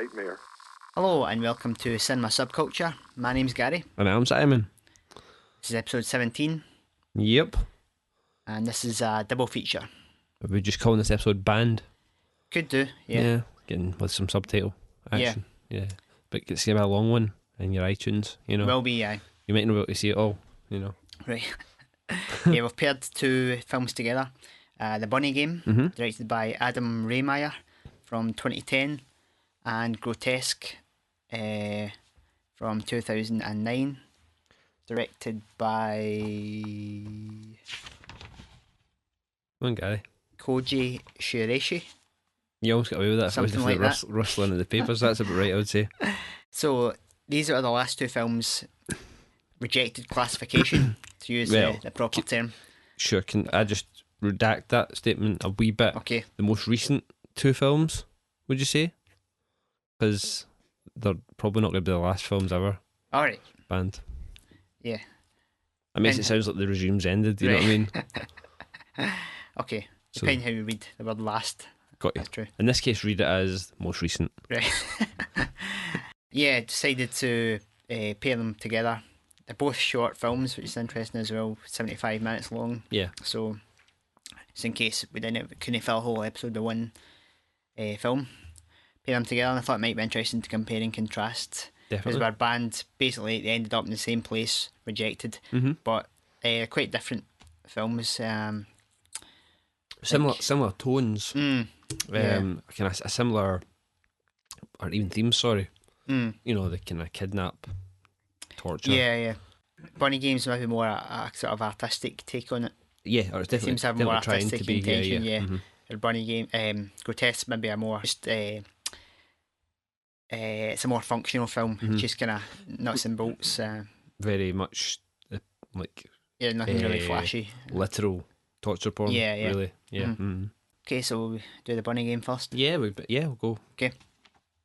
nightmare. Hello and welcome to Cinema Subculture. My name's Gary. And I'm Simon. This is episode 17 Yep. and this is a double feature. Are we just calling this episode Banned? Could do, yeah. Getting with some subtitle action. Yeah. But it's going to be a long one in your iTunes, you know. Will be, aye. You might not be able to see it all, you know. Right. Yeah, we've paired two films together. The Bunny Game, directed by Adam Rehmeyer from 2010, and Grotesque from 2009, directed by Come on, Gary. Koji Shiraishi. You almost got away with that. Something If it was like just the rustling of the papers. That's about right, I would say. So these are the last two films rejected classification, to use the proper term. Sure, can I just redact that statement a wee bit? Okay. The most recent two films, would you say? Because they're probably not going to be the last films ever Alright. banned. Yeah. It makes it sound like the regime's ended, you know what I mean? Okay. So- Depending how you read the word last. Got you. That's true. In this case, read it as most recent. Right. Yeah, decided to pair them together. They're both short films, which is interesting as well. 75 minutes long. Yeah. So, just in case we couldn't fill a whole episode with one film, pair them together. And I thought it might be interesting to compare and contrast. Because Definitely. we're banned, basically, they ended up in the same place, rejected, but quite different films. Similar tones. Yeah. Kind of a similar, or even themes. Sorry, Mm. you know, the kind of kidnap, torture. Yeah. Bunny Game's maybe more a sort of artistic take on it. Yeah, or it's It definitely, seems to have more definitely trying artistic to be. intention, Yeah. yeah. The Bunny Game, Grotesque maybe a more just it's a more functional film, just kind of nuts and bolts. Very much like Yeah, nothing really flashy. literal torture porn. Yeah. Really. Yeah. Mhm. Okay, so we'll do the Bunny Game first. Yeah. We'll go. Okay.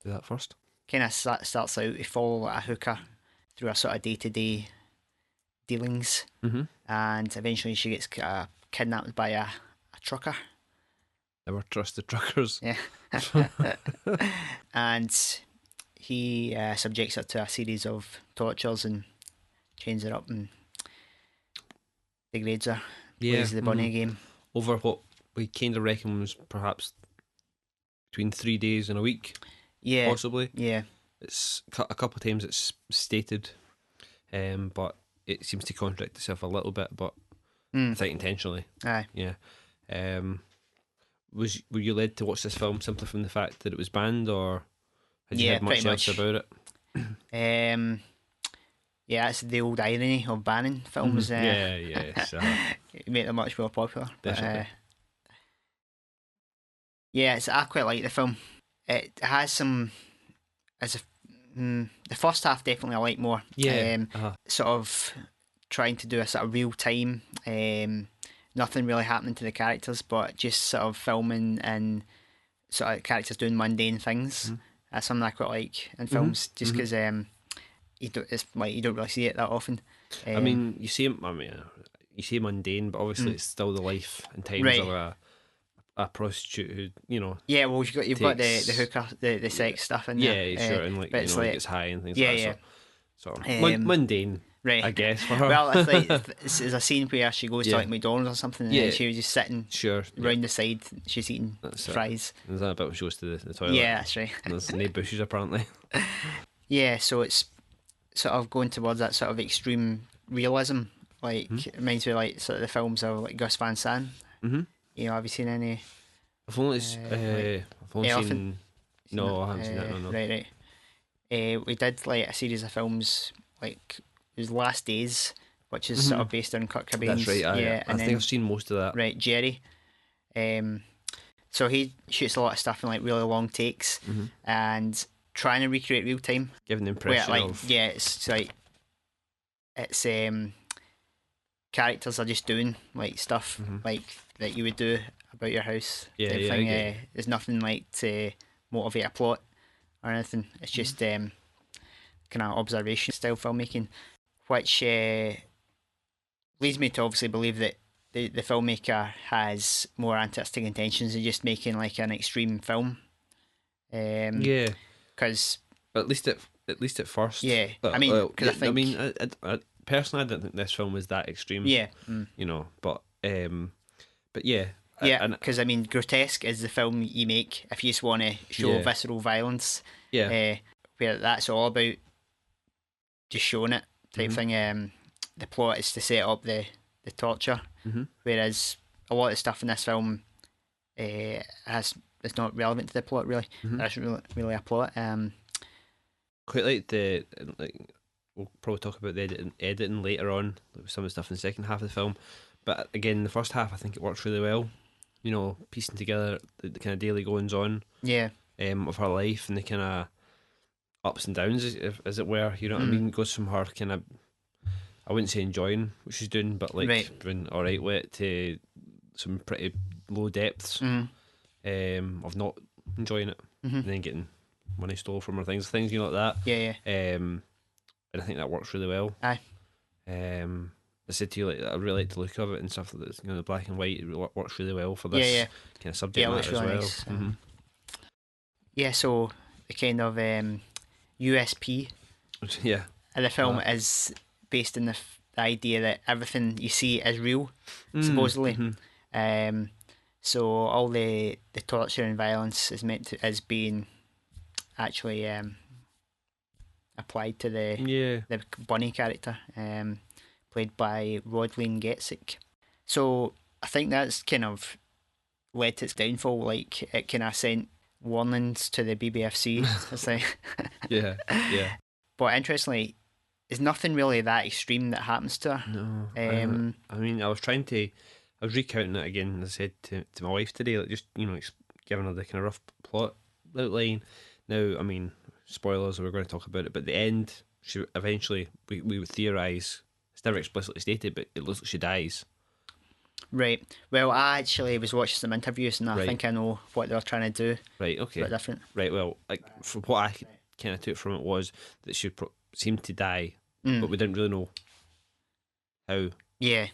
Do that first. Kind of starts out to follow a hooker through a sort of day-to-day dealings, and eventually she gets kidnapped by a trucker. Never trust the truckers. Yeah. And he subjects her to a series of tortures and chains her up and degrades her. Plays the Bunny Game. Over what we kind of reckon was perhaps between 3 days and a week. Yeah. Possibly. Yeah. It's a couple of times it's stated, but it seems to contradict itself a little bit, but I think intentionally. Aye. Yeah. Were you led to watch this film simply from the fact that it was banned, or had you heard much pretty else much. about it? Yeah, it's the old irony of banning films. Yeah. Make them much more popular. But, Definitely. yeah, I quite like the film. It has some, the first half definitely I like more. Yeah. Sort of trying to do a sort of real time, nothing really happening to the characters, but just sort of filming and sort of characters doing mundane things. That's something I quite like in films, just because you don't really see it that often. I mean, you see mundane, but obviously it's still the life and times of a prostitute who, you know. Yeah, well, you've got the takes- hooker, the sex stuff in there. Yeah, sure, and like, but you it's know, like, gets high and things yeah, like that. So mundane, right. I guess, for her. Well, it's like there's a scene where she goes to like McDonald's or something, and Yeah. she was just sitting Sure. round the side. She's eating That's it. fries. Is that a bit when she goes to the toilet? Yeah, that's right. And there's no bushes apparently. Yeah, so it's sort of going towards that sort of extreme realism. Like it reminds me of like sort of the films of like Gus Van Sant. You know, have you seen any? I've only Elephant? seen. No, I haven't seen that. No. Right. We did like a series of films, like it was Last Days, which is sort of based on Kurt Cobain's. That's right. Yeah, I and think then, I've seen most of that. right, Jerry. So he shoots a lot of stuff in like really long takes and trying to recreate real time. Giving the Where impression like of it's like it's characters are just doing like stuff like that you would do about your house. Yeah, type yeah, I thing. get you. There's nothing like to motivate a plot or anything. It's just kind of observation style filmmaking, which leads me to obviously believe that the filmmaker has more artistic intentions than just making like an extreme film. yeah. because At least at first. yeah, I mean, because I think Personally, I don't think this film was that extreme. yeah, But yeah, yeah, and because I mean, Grotesque is the film you make if you just want to show yeah, visceral violence, yeah, where that's all about just showing it type hmm thing. The plot is to set up the torture, hmm whereas a lot of stuff in this film has is not relevant to the plot really. hmm There isn't really a plot. quite like the like. We'll probably talk about the editing later on, like some of the stuff in the second half of the film. But again, the first half, I think it works really well. Piecing together the kind of daily goings on Yeah. of her life and the kind of ups and downs, as it were. You know what I Mm. mean? Goes from her kind of, I wouldn't say enjoying what she's doing, but Right. like being all right with it, to some pretty low depths Mm. of not enjoying it, Mm-hmm. and then getting money stole from her, things like Yeah. that. And I think that works really well. Aye. I said to you, like, I really like the look of it and stuff. That the black and white, it works really well for Yeah. this Yeah. kind of subject Yeah. It looks matter as really well. nice. Mm-hmm. So the kind of USP Yeah. of the film Uh-huh. is based in the idea that everything you see is real, supposedly. Mm-hmm. So all the torture and violence is meant to is being actually applied to Yeah. the Bunny character, played by Rodleen Getzick. So I think that's kind of led to its downfall. Like it kind of sent warnings to the BBFC. It's like, Yeah. Yeah. but interestingly, there's nothing really that extreme that happens to her. No. Um, I mean, I was recounting it again, as I said to my wife today, like just, giving her the kind of rough plot outline. Now, I mean, spoilers, we're going to talk about it, but at the end, she eventually, we would theorise, it's never explicitly stated, but it looks like she dies. right. Well, I actually was watching some interviews, and I Right. think I know what they're trying to do. Right, It's a okay. bit different. Right, well, like, from what I kind of took from it was that she seemed to die, but we didn't really know how. Yeah.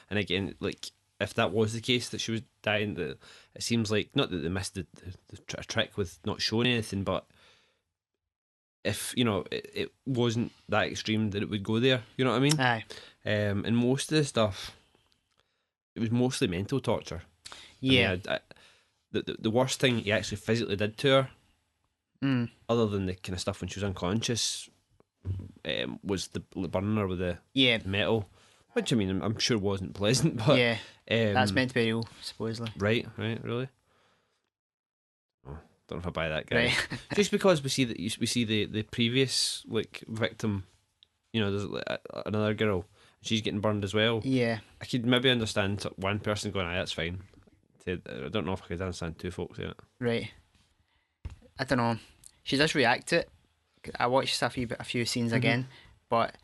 And again, like, if that was the case, that she was dying, that it seems like, not that they missed the trick with not showing anything, but if it wasn't that extreme, that it would go there. You know what I mean? Aye. And most of the stuff, it was mostly mental torture. Yeah. I mean, the worst thing he actually physically did to her, other than the kind of stuff when she was unconscious, was the burning her with the Yeah. metal, which, I mean, I'm sure wasn't pleasant, but Yeah. That's meant to be real, supposedly. right, really. Oh, don't know if I buy that guy. Right. Just because we see the previous, like, victim, there's another girl, she's getting burned as well. Yeah. I could maybe understand one person going, "Aye, that's fine." I don't know if I could understand two folks in it. Right. I don't know. She does react to it. I watched a few scenes again, but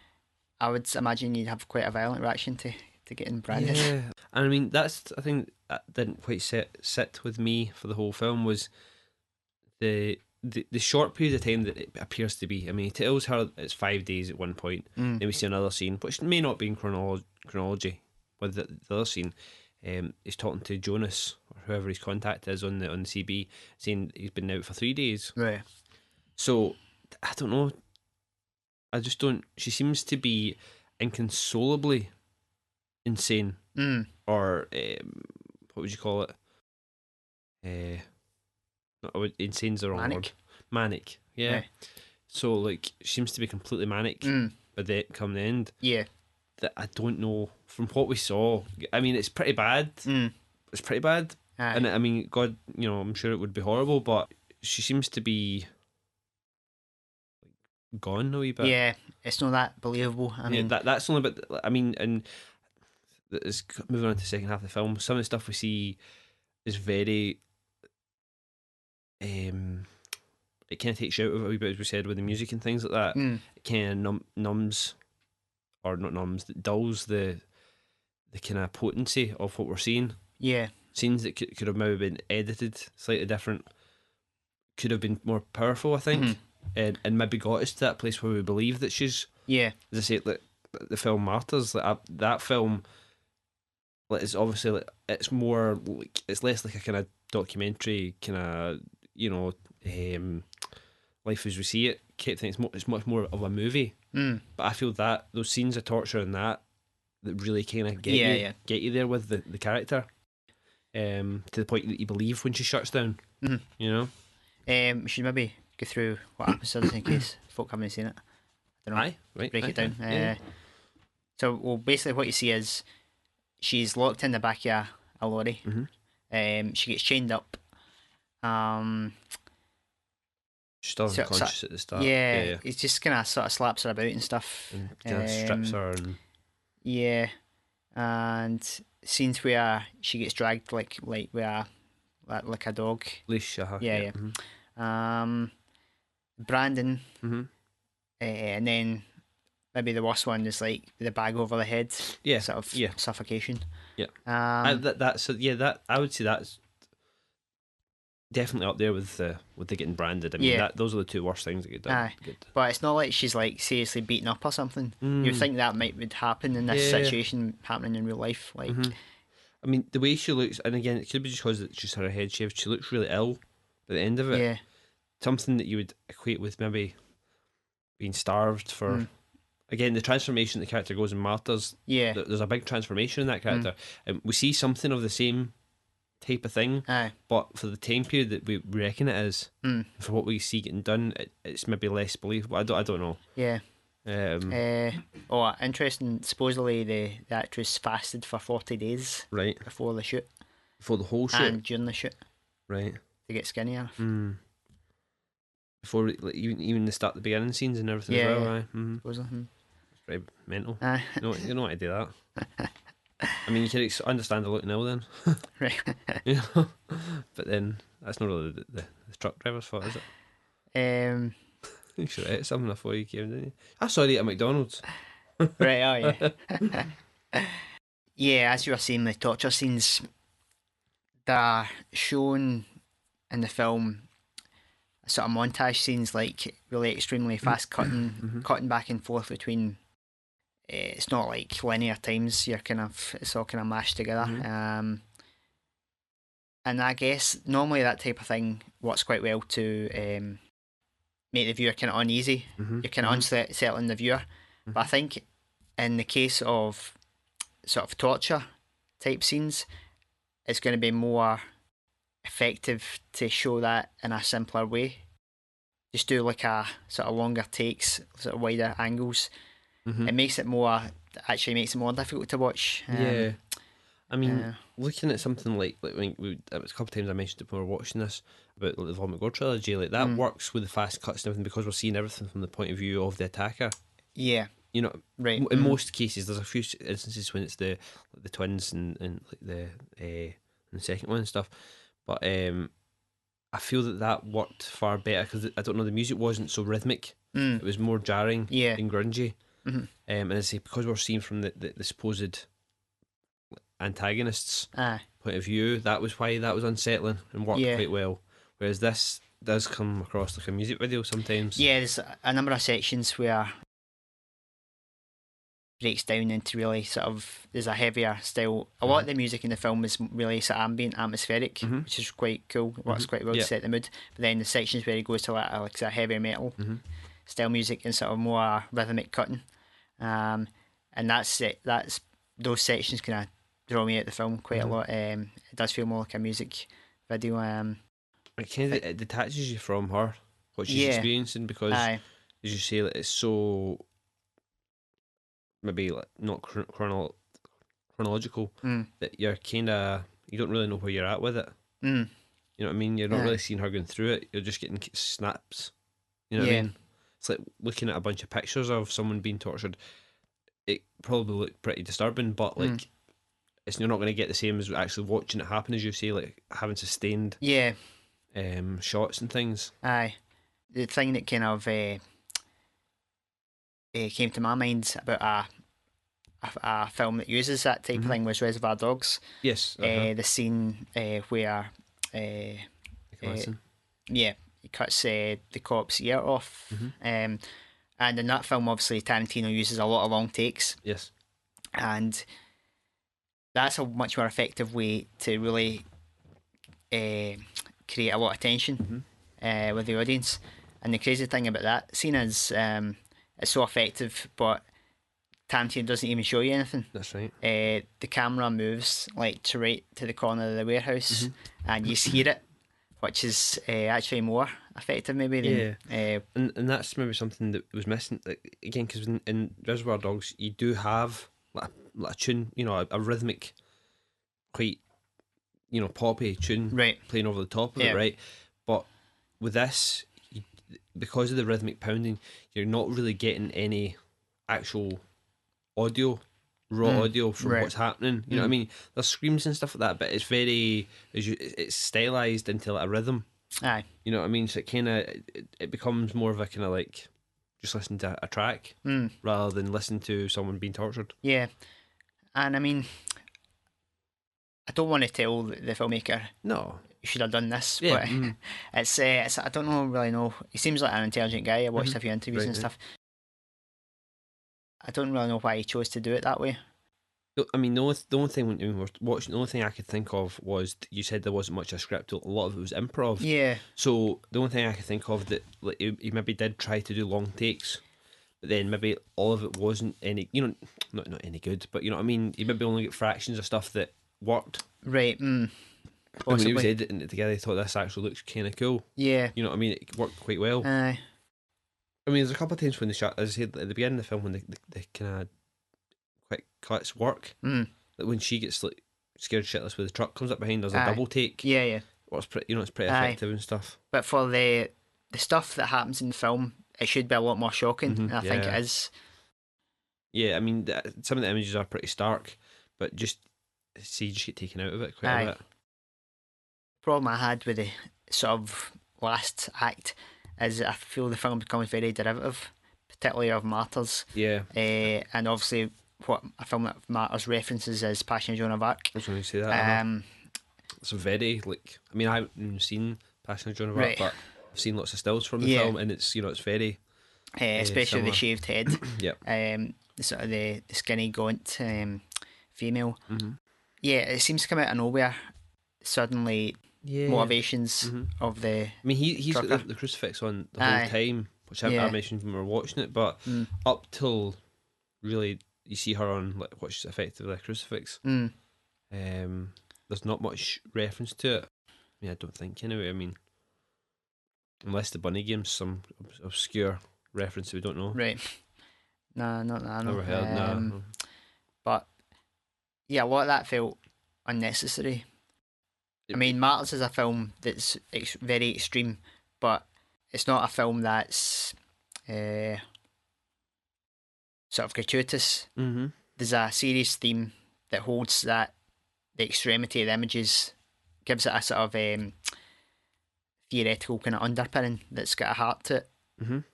I would imagine you'd have quite a violent reaction to getting branded. Yeah, and I mean, that's, I think, that didn't quite sit with me for the whole film, was the short period of time that it appears to be. I mean, he tells her it's 5 days at one point, then we see another scene, which may not be in chronology with the other scene. He's talking to Jonas, or whoever his contact is on the CB, saying he's been out for 3 days. Right. So I don't know. I just don't. She seems to be inconsolably insane, or what would you call it? Insane's the wrong Manic? word. Manic. Yeah. Right. So, like, she seems to be completely manic. But then come the end, Yeah. that I don't know, from what we saw. I mean, it's pretty bad. It's pretty bad. Aye. And I mean, God, I'm sure it would be horrible, but she seems to be gone a wee bit. Yeah. It's not that believable. I mean, that's only bit. I mean, and it's moving on to the second half of the film. Some of the stuff we see is very. It kind of takes you out of it a wee bit, as we said, with the music and things like that. It kind of numbs, or not numbs, that dulls the kind of potency of what we're seeing. yeah. Scenes that could have maybe been edited slightly different could have been more powerful, I think, and maybe got us to that place where we believe that she's. Yeah. As I say, like, the film Martyrs, like, that film, like, it's obviously, like, it's more like, it's less like a kind of documentary kind of, Life as We See It, kept thinking it's much more of a movie. Mm. But I feel that those scenes of torture and that really kind of Yeah. get you there with the character, to the point that you believe when she shuts down. Mhm. You know. We should maybe go through what happens to us in case folk haven't seen it. I don't know. Aye, right. Break aye, it down. aye, yeah. So, well, basically, what you see is she's locked in the back of a lorry. She gets chained up. She's still So, unconscious at the start. yeah, it just kind of sort of slaps her about and stuff. And kind of strips her and Yeah, and scenes where she gets dragged like with like a dog. leash. Yeah. Brandon, and then maybe the worst one is like the bag over the head. Yeah, sort of yeah. suffocation. Yeah. Um, That I would say that's definitely up there with the getting branded. I mean, Yeah. those are the two worst things that get done. Aye. But it's not like she's like seriously beaten up or something. Mm. You'd think that would happen in this Yeah. situation happening in real life. Like, I mean, the way she looks, and again, it could be just because it's just her head shaved. She looks really ill at the end of it. yeah, Something that you would equate with maybe being starved for. Again, the transformation the character goes in Martyrs. yeah, There's a big transformation in that character, and we see something of the same type of thing. aye, But for the time period that we reckon it is, for what we see getting done, it's maybe less believable. I don't know. yeah. Um, Interesting. Supposedly, the actress fasted for 40 days right. before the shoot For the whole shoot. and during the shoot Right. to get skinnier. Before even the start, the beginning scenes and everything Yeah, as well. yeah. Right. Supposedly. Very mental. Aye. You know why to do that. I mean, you can understand the looking ill then. Right. You know? But then that's not really the truck driver's fault, is it? You should have ate something before you came, didn't you? I saw you at McDonald's. Right, oh yeah. Yeah, as you were saying, the torture scenes, they're shown in the film, sort of montage scenes, like really extremely fast cutting back and forth between. It's not like linear times. It's all kind of mashed together. And I guess normally that type of thing works quite well to make the viewer kind of uneasy. You're kind of unsettling the viewer. But I think in the case of sort of torture type scenes, it's going to be more effective to show that in a simpler way. Just do like a sort of longer takes, sort of wider angles. It makes it more difficult to watch. Yeah. I mean, looking at something like when it was a couple of times I mentioned it when we were watching this about like, the Vomit Gore trilogy, like that works with the fast cuts and everything because we're seeing everything from the point of view of the attacker. Yeah. You know, right. In most cases, there's a few instances when it's the twins and like the second one and stuff, but I feel that worked far better because I don't know, the music wasn't so rhythmic. It was more jarring and grungy. And I say because we're seeing from the supposed antagonists' point of view, that was why that was unsettling and worked quite well. Whereas this does come across like a music video sometimes. Yeah, there's a number of sections where breaks down into really sort of, there's a heavier style. A lot of the music in the film is really sort of ambient, atmospheric, which is quite cool. It works quite well to set the mood. But then the sections where he goes to like a heavy metal style music and sort of more rhythmic cutting, and that's it. That's those sections kind of draw me out the film quite a lot. It does feel more like a music video. It kind of it detaches you from her, what she's experiencing, because as you say, like, it's so maybe like not chronological that you're kind of, you don't really know where you're at with it. You know what I mean? You're not really seeing her going through it. You're just getting snaps. You know what I mean? It's like looking at a bunch of pictures of someone being tortured. It probably looked pretty disturbing, but like you're not going to get the same as actually watching it happen, as you say, like having sustained shots and things. Aye. The thing that kind of came to my mind about a film that uses that type of thing was Reservoir Dogs. Yes. The scene where he cuts the cop's ear off. And in that film, obviously, Tarantino uses a lot of long takes. Yes. And that's a much more effective way to really create a lot of tension with the audience. And the crazy thing about that scene is it's so effective, but Tarantino doesn't even show you anything. That's right. The camera moves like to right to the corner of the warehouse, and you just hear it, which is actually more effective maybe than and that's maybe something that was missing, like, again, because in Reservoir Dogs you do have like a tune, you know, a rhythmic, quite, you know, poppy tune right. playing over the top of it, right? But with this, because of the rhythmic pounding, you're not really getting any actual audio, raw audio from what's happening. You know what I mean? There's screams and stuff like that, but it's very, it's stylized into like a rhythm. Aye. You know what I mean? So it kind of, it becomes more of a kind of like just listen to a track rather than listen to someone being tortured. Yeah, and I mean, I don't want to tell the filmmaker No. you should have done this, Yeah. but it's I don't really know. He seems like an intelligent guy. I watched a few interviews and stuff. I don't really know why he chose to do it that way. I mean, the only thing when we were watching, the only thing I could think of was you said there wasn't much of a script. A lot of it was improv. Yeah. So the only thing I could think of that, like, he maybe did try to do long takes, but then maybe all of it wasn't any, you know, not any good. But you know what I mean. You maybe only get fractions of stuff that worked. Right. And when he was editing it together, he thought this actually looks kind of cool. Yeah. You know what I mean? It worked quite well. Aye. I mean, there's a couple of times when they shot, as I said at the beginning of the film, when the kind of quick cuts work. Like when she gets like scared shitless when the truck comes up behind, there's a double take. Yeah. Well, it's pretty, you know, it's pretty effective and stuff. But for the stuff that happens in the film, it should be a lot more shocking, and I think it is. Yeah, I mean, some of the images are pretty stark, but just you just get taken out of it quite a bit. Problem I had with the sort of last act is that I feel the film becomes very derivative, particularly of Martyrs. Yeah. And obviously, what a film that Martyrs references is Passion of Joan of Arc. I was going to say that. It's a very, like, I mean, I haven't even seen Passion of Joan of Arc, but I've seen lots of stills from the film, and it's, you know, it's very, especially similar. the shaved head. Yep. The sort of the skinny, gaunt female. Yeah, it seems to come out of nowhere. Suddenly, motivations of the. I mean, he's trucker. got the crucifix on the whole time, which I mentioned when we were watching it, but up till really you see her on like what's effectively a crucifix. There's not much reference to it. I mean, I don't think anyway. I mean, unless the Bunny Game's some obscure reference we don't know. Right. Nah, not that I know. Never heard. Nah. But yeah, a lot of that felt unnecessary. I mean, Martyrs is a film that's very extreme, but it's not a film that's sort of gratuitous. There's a serious theme that holds that the extremity of the images gives it a sort of theoretical kind of underpinning that's got a heart to it,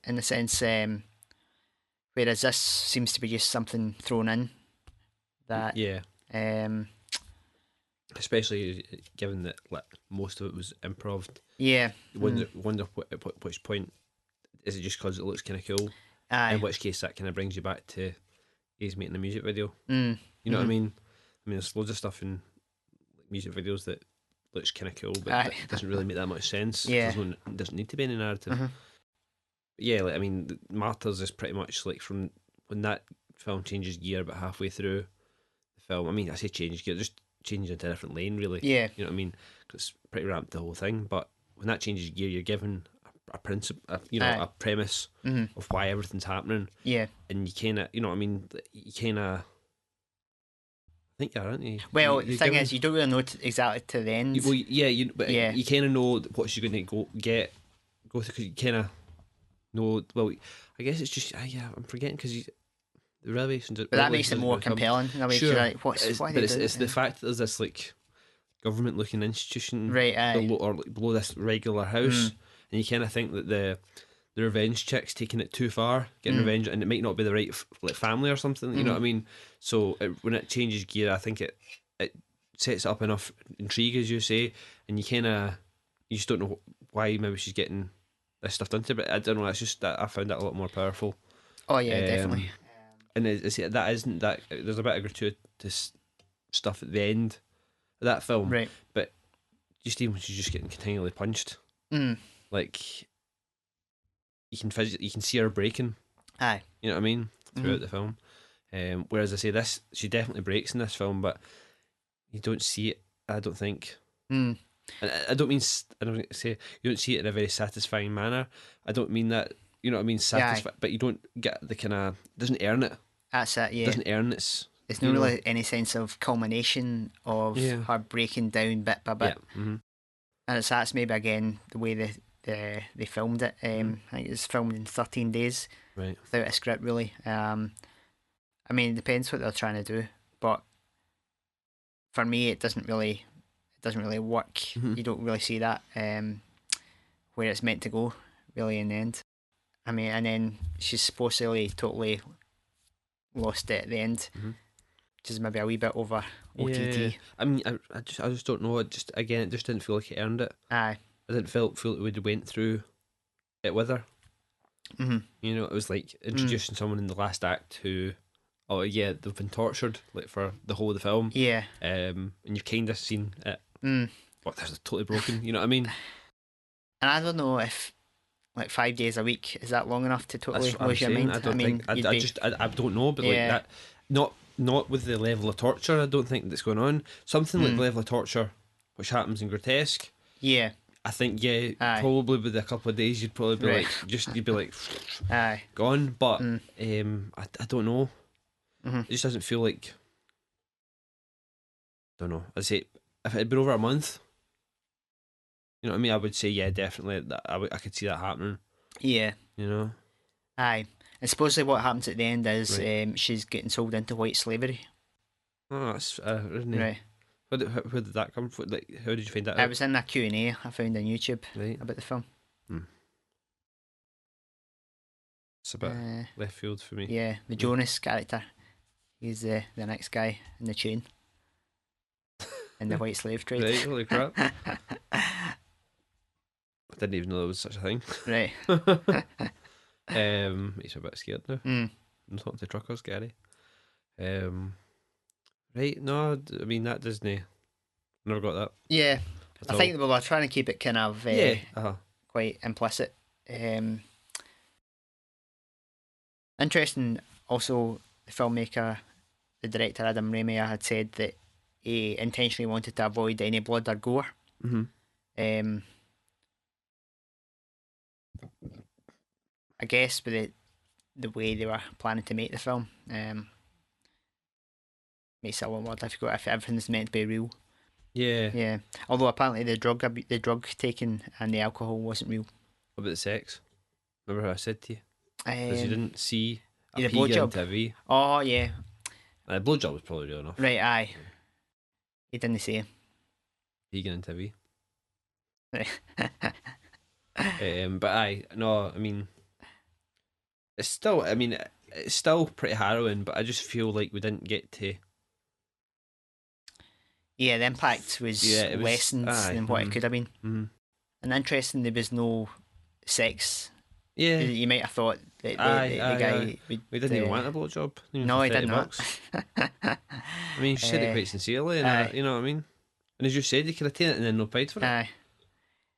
in the sense. Whereas this seems to be just something thrown in. That especially given that like most of it was improv. Yeah. You wonder at which point is it just because it looks kind of cool? In which case that kind of brings you back to he's making a music video. You know what I mean? I mean, there's loads of stuff in music videos that looks kind of cool, but it doesn't really make that much sense. Yeah. It doesn't need to be in a narrative. Yeah, like, I mean, Martyrs is pretty much like from when that film changes gear about halfway through the film. I mean, I say changes gear, just changes into a different lane, really. Yeah. You know what I mean? 'Cause it's pretty ramped, the whole thing. But when that changes gear, you're given a principle, a premise of why everything's happening. Yeah. And you kind of, you know what I mean? You kind of, I think you are, aren't you? Well, the thing is, you don't really know exactly to the end. Well, yeah, you kind of know what you're going to go through, because you kind of know. Well, I guess it's just I'm forgetting because the revelations. But that makes it more compelling. In a way, sure, like, it's the fact that there's this like government-looking institution right below, or like below this regular house, and you kind of think that the revenge chick's taking it too far, getting revenge, and it might not be the right like family or something. You know what I mean? So when it changes gear, I think it sets up enough intrigue, as you say, and you just don't know why maybe she's getting this stuff done to. But I don't know. It's just that I found that a lot more powerful. Oh yeah, definitely. And that isn't that. There's a bit of gratuitous stuff at the end of that film, right? But just even when she's just getting continually punched, like you can see her breaking. Aye. You know what I mean? Throughout the film. Whereas I say she definitely breaks in this film, but you don't see it. I don't think. Mm. And I don't mean say you don't see it in a very satisfying manner. I don't mean that. You know what I mean? But you don't get the kind of doesn't earn it. That's it. Yeah. Doesn't earn its. There's no really any sense of culmination of her breaking down bit by bit. Yeah. Mm-hmm. And that's maybe again the way they filmed it. I think it was filmed in 13 days, right, without a script really. I mean, it depends what they're trying to do, but for me, it doesn't really work. Mm-hmm. You don't really see that where it's meant to go really in the end. I mean, and then she's supposedly totally lost it at the end, which is maybe a wee bit over OTT. Yeah. I mean, I just don't know. It just didn't feel like it earned it. Aye. I didn't feel it would went through it with her. Mm-hmm. You know, it was like introducing someone in the last act who, oh yeah, they've been tortured like for the whole of the film. Yeah. And you've kind of seen it. But they're totally broken. You know what I mean? And I don't know if like 5 days a week is that long enough to totally lose your mind. I don't think. I don't know, but like that, not with the level of torture. I don't think that's going on. Something like the level of torture, which happens in Grotesque. Yeah. I think probably with a couple of days you'd probably be you'd be like, aye, gone. But I don't know. It just doesn't feel like. Don't know. I'd say if it had been over a month, you know what I mean. I would say definitely that I could see that happening. Yeah. You know. Aye, and supposedly what happens at the end is she's getting sold into white slavery. Oh, that's isn't it? Right. Where did that come from? Like, how did you find that I out? was in a Q&A I found on YouTube about the film. It's a bit left field for me. Yeah, the Jonas character. He's the next guy in the chain. In the white slave trade. Right, holy crap. I didn't even know there was such a thing. Right. Makes me a bit scared now. I'm talking to truckers, Gary. Right, no, I mean that Disney. Never got that. Yeah, I think they were trying to keep it kind of quite implicit. Interesting. Also, the filmmaker, the director Adam Raimi, had said that he intentionally wanted to avoid any blood or gore. I guess with the way they were planning to make the film, makes it a lot more difficult if everything's meant to be real. Yeah. Yeah. Although apparently the drug taking and the alcohol wasn't real. What about the sex? Remember how I said to you? Because you didn't see a the pig in blowjob. TV. Oh yeah. The blowjob was probably real enough. Right. Aye. He didn't say. Vegan in TV. Right. But I mean, it's still. I mean, it's still pretty harrowing. But I just feel like we didn't get to. Yeah, the impact was lessened than what it could have been. And interesting, there was no sex. Yeah, you might have thought that the guy we didn't even want a blowjob. No, he did not. I mean, she said it quite sincerely, and you know what I mean. And as you said, he could have taken it and then no paid for it. Aye.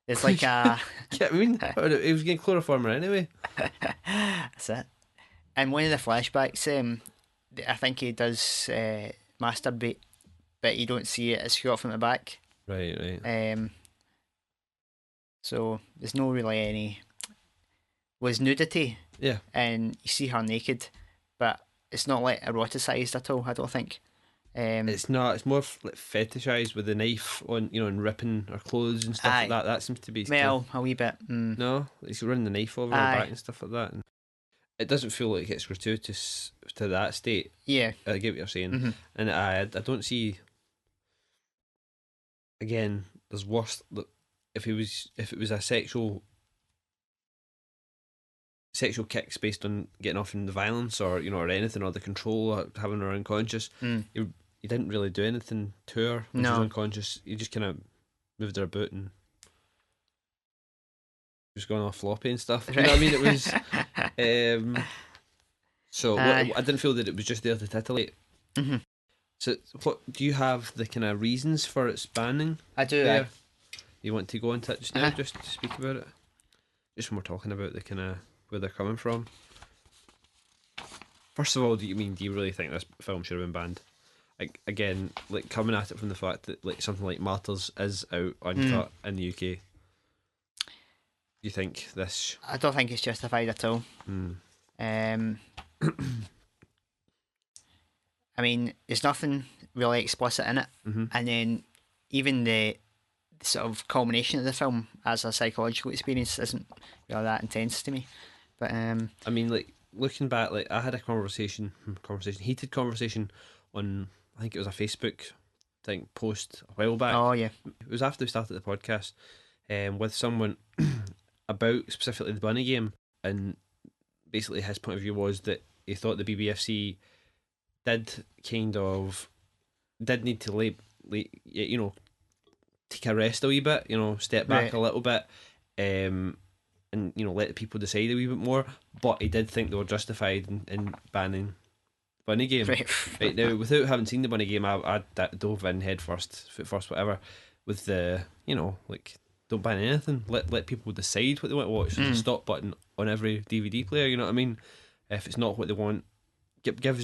It's like a. Yeah, I mean, he was getting chloroform anyway. That's it. And one of the flashbacks, I think he does masturbate, but you don't see it. It's shot from the back. Right. So there's no really any. Was nudity. Yeah. And you see her naked, but it's not like eroticized at all. I don't think. It's not. It's more like fetishized with the knife on, and ripping her clothes and stuff like that. That seems to be. Well, a wee bit. No, he's running the knife over her back and stuff like that. And it doesn't feel like it's gratuitous to that state. Yeah, I get what you're saying, and I don't see. Again, there's worse. If it was a sexual kicks based on getting off in the violence or or anything, or the control, or having her unconscious, you didn't really do anything to her when she was unconscious. You just kind of moved her about and just going off floppy and stuff. You know what I mean? It was so I didn't feel that it was just there to titillate. So what do you have the kind of reasons for its banning? I do. You want to go into it just now, just to speak about it? Just when we're talking about the kind of where they're coming from. First of all, do you really think this film should have been banned? Like, again, like coming at it from the fact that like something like Martyrs is out uncut in the UK. You think this? I don't think it's justified at all. I mean, there's nothing really explicit in it, and then even the sort of culmination of the film as a psychological experience isn't really that intense to me. But I mean, like looking back, like I had a heated conversation on, I think it was a Facebook thing post a while back. oh yeah, It was after we started the podcast, with someone about specifically the Bunny game, and basically his point of view was that he thought the BBFC did need to take a rest a wee bit, step back Right. a little bit, and let the people decide a wee bit more. But he did think they were justified in banning Bunny game. Right now, without having seen the Bunny game, I dove in head first, foot first, whatever, with the like, don't ban anything. Let people decide what they want to watch. There's a stop button on every DVD player. You know what I mean? If it's not what they want, give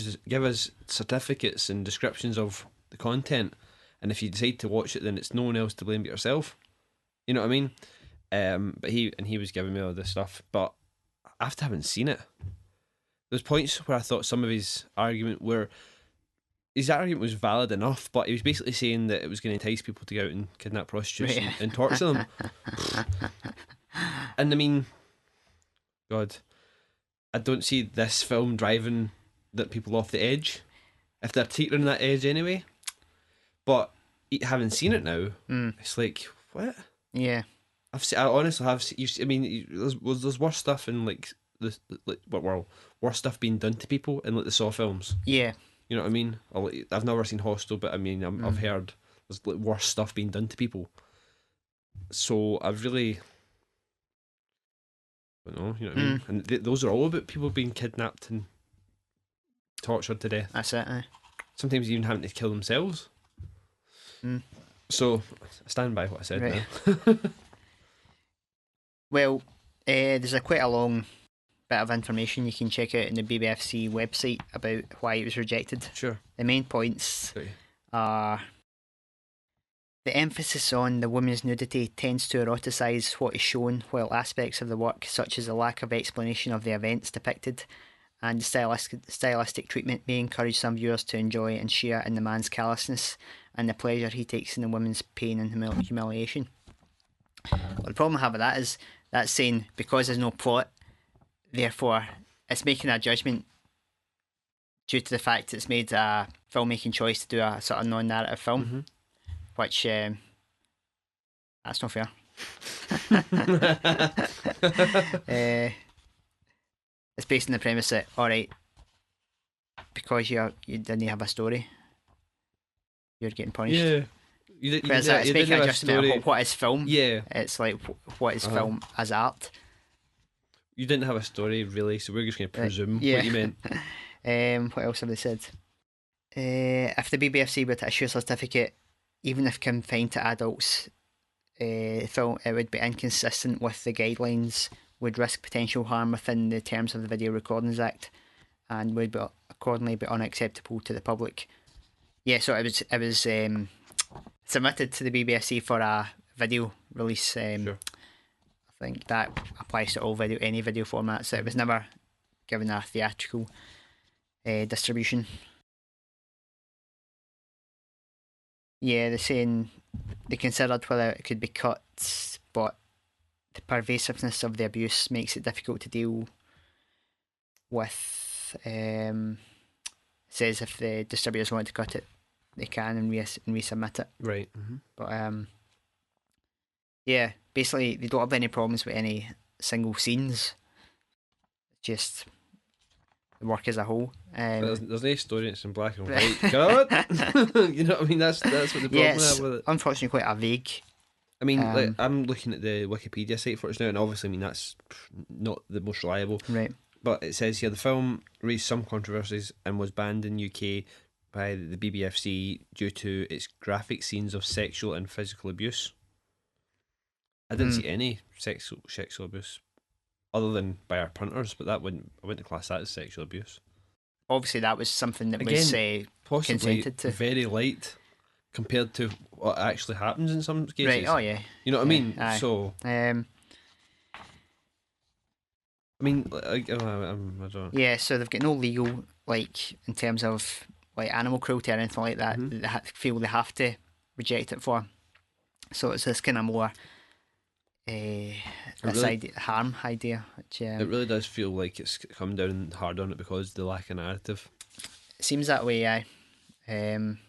us certificates and descriptions of the content. And if you decide to watch it, then it's no one else to blame but yourself. You know what I mean? But he was giving me all this stuff, but after having seen it, there's points where I thought some of his argument was valid enough, but he was basically saying that it was going to entice people to go out and kidnap prostitutes and torture them. And I mean, God, I don't see this film driving that people off the edge, if they're teetering that edge anyway. But having seen it now, it's like, what? Yeah. I honestly have seen. I mean, there's worse stuff in like worse stuff being done to people in like the Saw films. Yeah. You know what I mean? I've never seen Hostel, but I mean, I've heard there's like worse stuff being done to people. So I've really, I don't know. You know what I mean? And those are all about people being kidnapped and tortured to death. That's it. Sometimes even having to kill themselves. So I stand by what I said. Right. Now. Well, there's quite a long bit of information you can check out in the BBFC website about why it was rejected. Sure. The main points are the emphasis on the woman's nudity tends to eroticise what is shown, while aspects of the work, such as the lack of explanation of the events depicted and the stylistic treatment, may encourage some viewers to enjoy and share in the man's callousness and the pleasure he takes in the woman's pain and humiliation. Well, the problem I have with that is that's saying because there's no plot, therefore it's making a judgment due to the fact it's made a filmmaking choice to do a sort of non-narrative film, which that's not fair. It's based on the premise that, alright, because you didn't have a story, you're getting punished. Yeah. It's making a judgment of what is film. Yeah. It's like, what is film as art. You didn't have a story, really, so we're just going to presume what you meant. What else have they said? If the BBFC were to issue a certificate, even if confined to adults, film, it would be inconsistent with the guidelines, would risk potential harm within the terms of the Video Recordings Act, and would be accordingly be unacceptable to the public. Yeah, so it was submitted to the BBFC for a video release. Sure. I think that applies to any video format, so it was never given a theatrical distribution. Yeah, they're saying they considered whether it could be cut, but the pervasiveness of the abuse makes it difficult to deal with. Says if the distributors want to cut it, they can and resubmit it. Right. But yeah, basically they don't have any problems with any single scenes. Just the work as a whole. There's no story, it's in black and white. God! You know what I mean? That's what the problem is with it. Unfortunately quite a vague. I mean, like, I'm looking at the Wikipedia site for it now, and obviously, I mean, that's not the most reliable. Right. But it says here the film raised some controversies and was banned in UK by the BBFC due to its graphic scenes of sexual and physical abuse. I didn't see any sexual abuse other than by our printers, but I wouldn't class that as sexual abuse. Obviously, that was something that was Again, possibly consented to. very light compared to what actually happens in some Right. cases. Oh yeah. You know what I Yeah. mean? Aye. So Um. I mean, like, I don't. Yeah. So they've got no legal, like, in terms of like animal cruelty or anything like that. Mhm. They feel they have to reject it for. So it's this kind of more It this really, idea, harm idea, which it really does feel like it's come down hard on it because they lack a narrative. it seems that way. Aye. Um.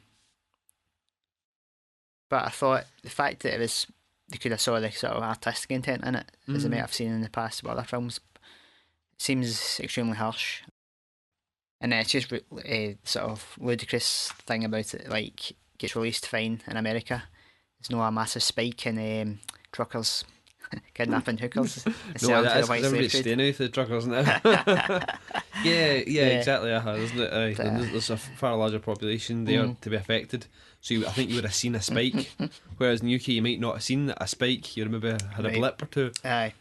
But I thought the fact that it was they could have saw the sort of artistic intent in it, as they might have seen in the past with other films, seems extremely harsh. And it's just sort of ludicrous thing about it, like gets released fine in America. There's no a massive spike in truckers kidnapping hookers and No, selling to that the is because white slave everybody's trade. staying out the truckers now. Yeah, Yeah, exactly. Isn't it? Aye. but, And there's a far larger population there to be affected. So I think you would have seen a spike, whereas in the UK you might not have seen a spike. You'd maybe had a right. blip or two. Aye.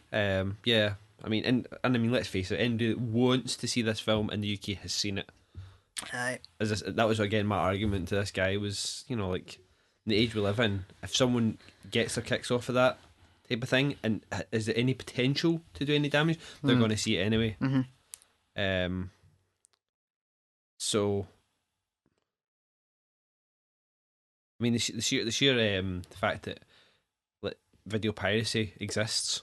Yeah. I mean, and I mean, let's face it. Anybody that wants to see this film in the UK has seen it. Aye. That was again my argument to this guy was, like, in the age we live in, if someone gets their kicks off of that type of thing, and is there any potential to do any damage, they're going to see it anyway. Um. So, I mean, the sheer fact that, like, video piracy exists,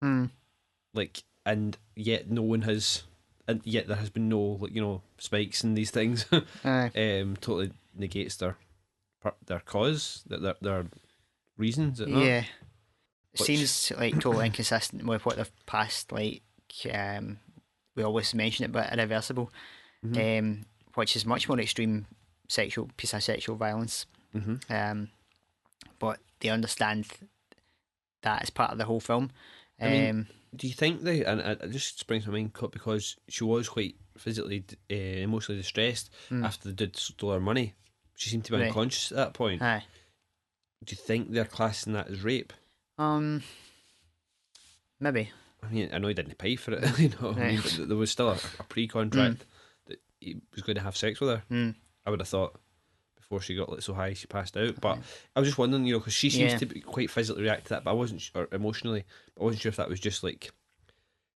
like, and yet no one has, and yet there has been no, like, spikes in these things, Aye. totally negates their cause, their reasons, is it not? Yeah. It Which, seems like totally inconsistent with what they've passed. Like, we always mention it, but irreversible. Which is much more extreme piece of sexual violence. But they understand that as part of the whole film. I mean, do you think and it just springs to mind because she was quite physically, emotionally distressed after the dude stole her money. She seemed to be Right. unconscious at that point. Aye. Do you think they're classing that as rape? Maybe. I mean, I know he didn't pay for it, I mean, but there was still a pre-contract that he was going to have sex with her. I would have thought before she got, like, so high she passed out. But I was just wondering, because she seems to be quite physically react to that, but I wasn't or emotionally. But I wasn't sure if that was just like,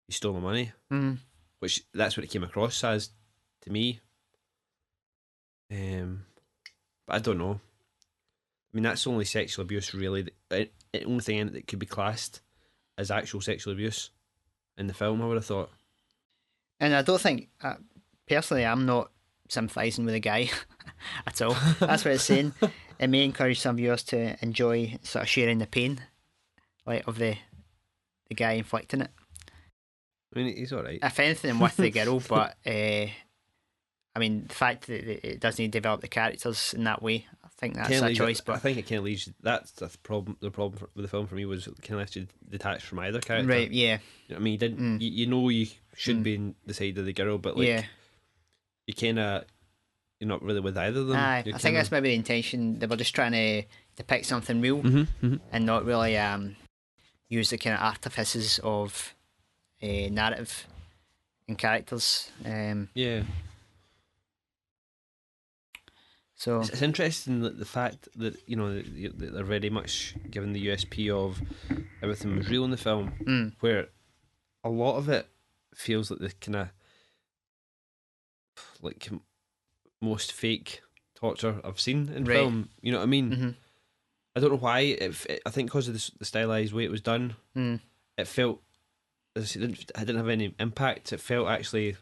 he stole my money, which that's what it came across as to me. But I don't know. I mean, that's only sexual abuse, really. The only thing in it that could be classed as actual sexual abuse in the film, I would have thought. And I don't think, personally, I'm not sympathising with the guy at all. That's what it's saying. It may encourage some viewers to enjoy sort of sharing the pain, like, of the guy inflicting it. I mean, he's alright. If anything, with the girl, but I mean, the fact that it doesn't develop the characters in that way, I think that's a choice. But I think it kind of leaves. That's the problem. The problem with the film for me was it kind of left you detached from either character. right, yeah. You know what I mean, you didn't. You should be in the side of the girl, but, like, Yeah. you kind of, you're not really with either of them. Aye, I think that's maybe the intention. They were just trying to depict something real and not really use the kind of artifices of narrative and characters. Yeah. So It's interesting that the fact that, that they're very much given the USP of everything was real in the film, where a lot of it feels like the kind of, like, most fake torture I've seen in film. You know what I mean? I don't know why. I think because of the stylized way it was done, it felt, it didn't have any impact. It felt actually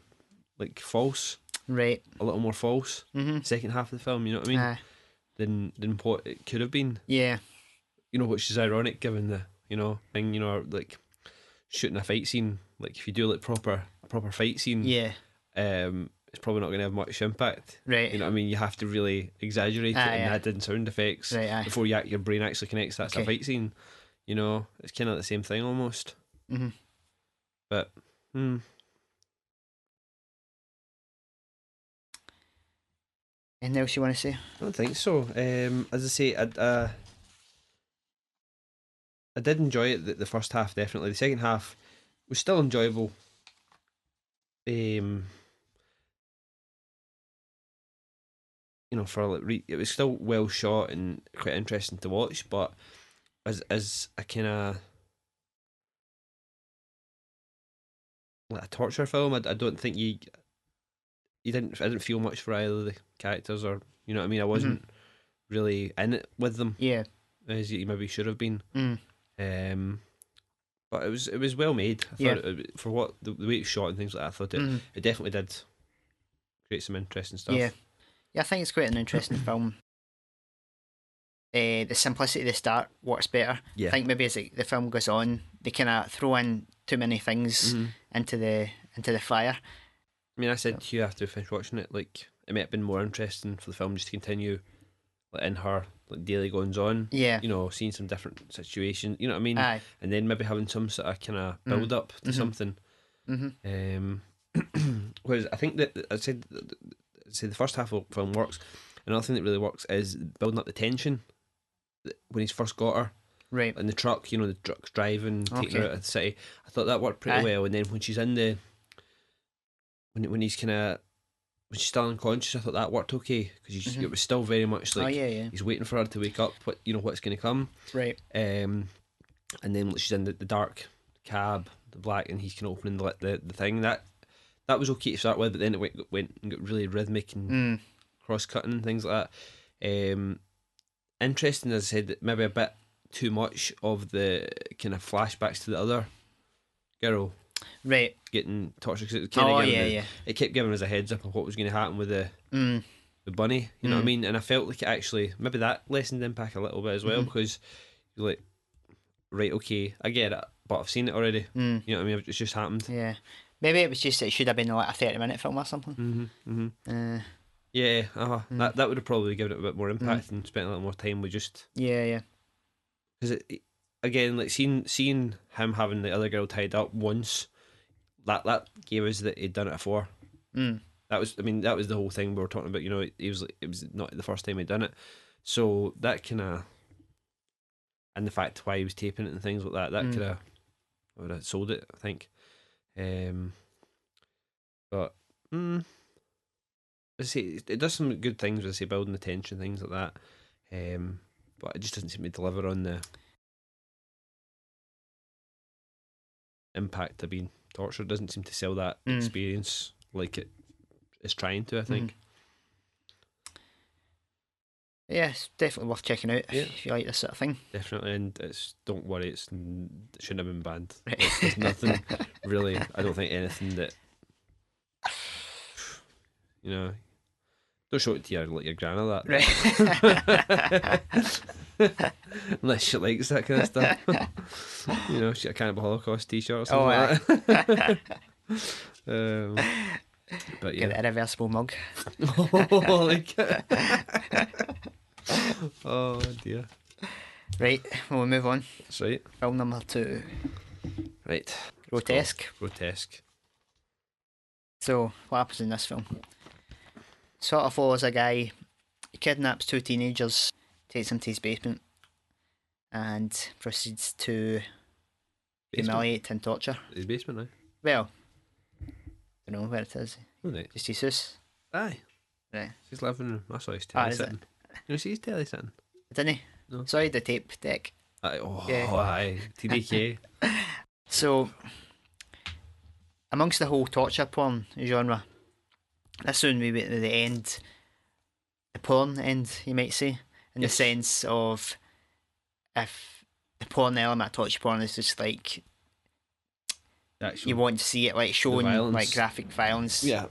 like false. right. A little more false. Second half of the film, you know what I mean? Than what it could have been. Yeah. Which is ironic given the thing. Like, shooting a fight scene. Like, if you do, like, a proper fight scene. Yeah. It's probably not going to have much impact. Right. You know what I mean? You have to really exaggerate it and add in sound effects before your brain actually connects that's a fight scene. It's kind of the same thing almost. But anything else you want to say? I don't think so. As I say, I did enjoy it. The first half, definitely. The second half, was still enjoyable. For like it was still well shot and quite interesting to watch, but as a kind of like a torture film, I don't think I didn't feel much for either of the characters, or you know what I mean. I wasn't really in it with them, Yeah. as you maybe should have been. Mm. But it was well made. I Yeah. thought for what the way it's shot and things like that, I thought it definitely did create some interesting stuff. Yeah. Yeah, I think it's quite an interesting film. The simplicity of the start works better. Yeah. I think maybe as the film goes on, they kind of throw in too many things into the fire. I mean, I said to you after we finished watching it, like it might have been more interesting for the film just to continue, like in her like daily goings on. Yeah. You know, seeing some different situations. You know what I mean? Aye. And then maybe having some sort of kind of build up to something. Whereas I think that I said the first half of the film works. Another thing that really works is building up the tension when he's first got her. Right. In the truck, you know, the truck's driving, taking her out of the city. I thought that worked pretty well. And then when she's in the when he's kind of when she's still unconscious, I thought that worked okay because it was still very much like he's waiting for her to wake up. What's going to come, right? And then she's in the dark cab, the black, and he's kind of opening the thing. That was okay to start with, but then it went and got really rhythmic and cross cutting and things like that. Interesting, as I said, maybe a bit too much of the kind of flashbacks to the other girl. Right. Getting tortured because it it kept giving us a heads up of what was going to happen with the bunny, you know what I mean? And I felt like it actually maybe that lessened the impact a little bit as well because you're like, right, okay, I get it, but I've seen it already. You know what I mean? It's just happened. Yeah, maybe it was just it should have been like a 30-minute film or something. Yeah, that would have probably given it a bit more impact and spent a little more time with just because it again, like seeing him having the other girl tied up once, that gave us that he'd done it before. That was the whole thing we were talking about. You know, it was not the first time he'd done it, so that kind of, and the fact why he was taping it and things like that could have would have sold it, I think. But I say it does some good things with building the tension, things like that. But it just doesn't seem to deliver on the impact of being tortured. It doesn't seem to sell that experience like it is trying to, I think. Yeah, it's definitely worth checking out if you like this sort of thing. Definitely, and don't worry, it shouldn't have been banned. There's nothing really. I don't think anything that don't show it to your gran or that. Right. Unless she likes that kind of stuff. She got a Cannibal Holocaust t-shirt or something like that. But yeah. Get a reversible mug. Oh dear. Right, well, we'll move on. That's right. Film number 2. Right. Grotesque. Grotesque. So, what happens in this film? Sort of follows a guy. He kidnaps 2 teenagers, takes them to his basement, and proceeds to humiliate and torture. His basement now? Well, I don't know where it is. Right. Just his house. Aye. Right. His living room. I saw his telly sitting. See his telly sitting? Didn't he? No. Sorry, the tape deck. Aye. Aye. TDK. So, amongst the whole torture porn genre, this soon we be at the end, the porn end, you might say, in the sense of if the porn element of torture porn is just like you want to see it like shown like graphic violence. Yeah.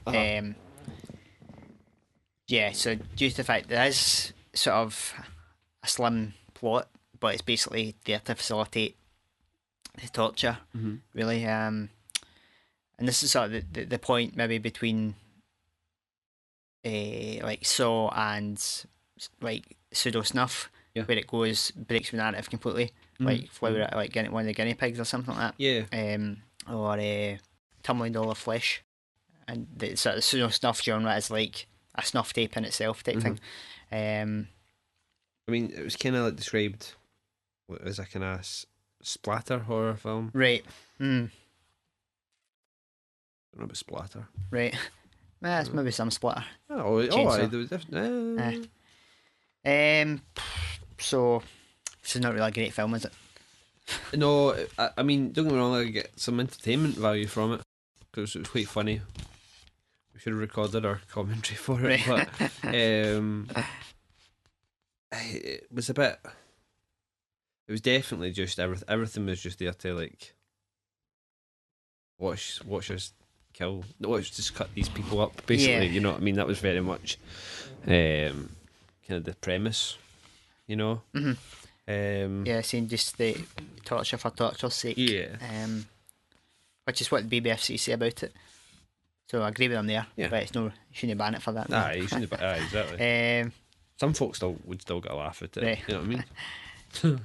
Yeah, so due to the fact there is sort of a slim plot, but it's basically there to facilitate the torture, really. And this is sort of the point maybe between like Saw and like pseudo snuff, where it breaks the narrative completely, like Flower at like one of the guinea pigs or something like that. Yeah. Or Tumbling Doll of Flesh, and the sort of pseudo snuff genre is like a snuff tape in itself type thing. I mean, it was kind of like described as a kind of splatter horror film, right? don't know about splatter. Right. That's maybe some splatter. Aye, there was So this is not really a great film, is it? no, I mean, don't get me wrong, I get some entertainment value from it because it was quite funny. We should have recorded our commentary for it, Right. but it was a bit. It was definitely just everything. Everything was just there to like watch us kill. Watch just cut these people up. Basically, Yeah. you know what I mean. That was very much kind of the premise, you know. Yeah, seeing just the torture for torture's sake. Yeah. Which is what the BBFC say about it. So I agree with them there. Yeah. But it's no, you shouldn't ban it for that. Aye, you shouldn't. Aye, exactly. Some folks would still get a laugh at it. Right. You know what I mean?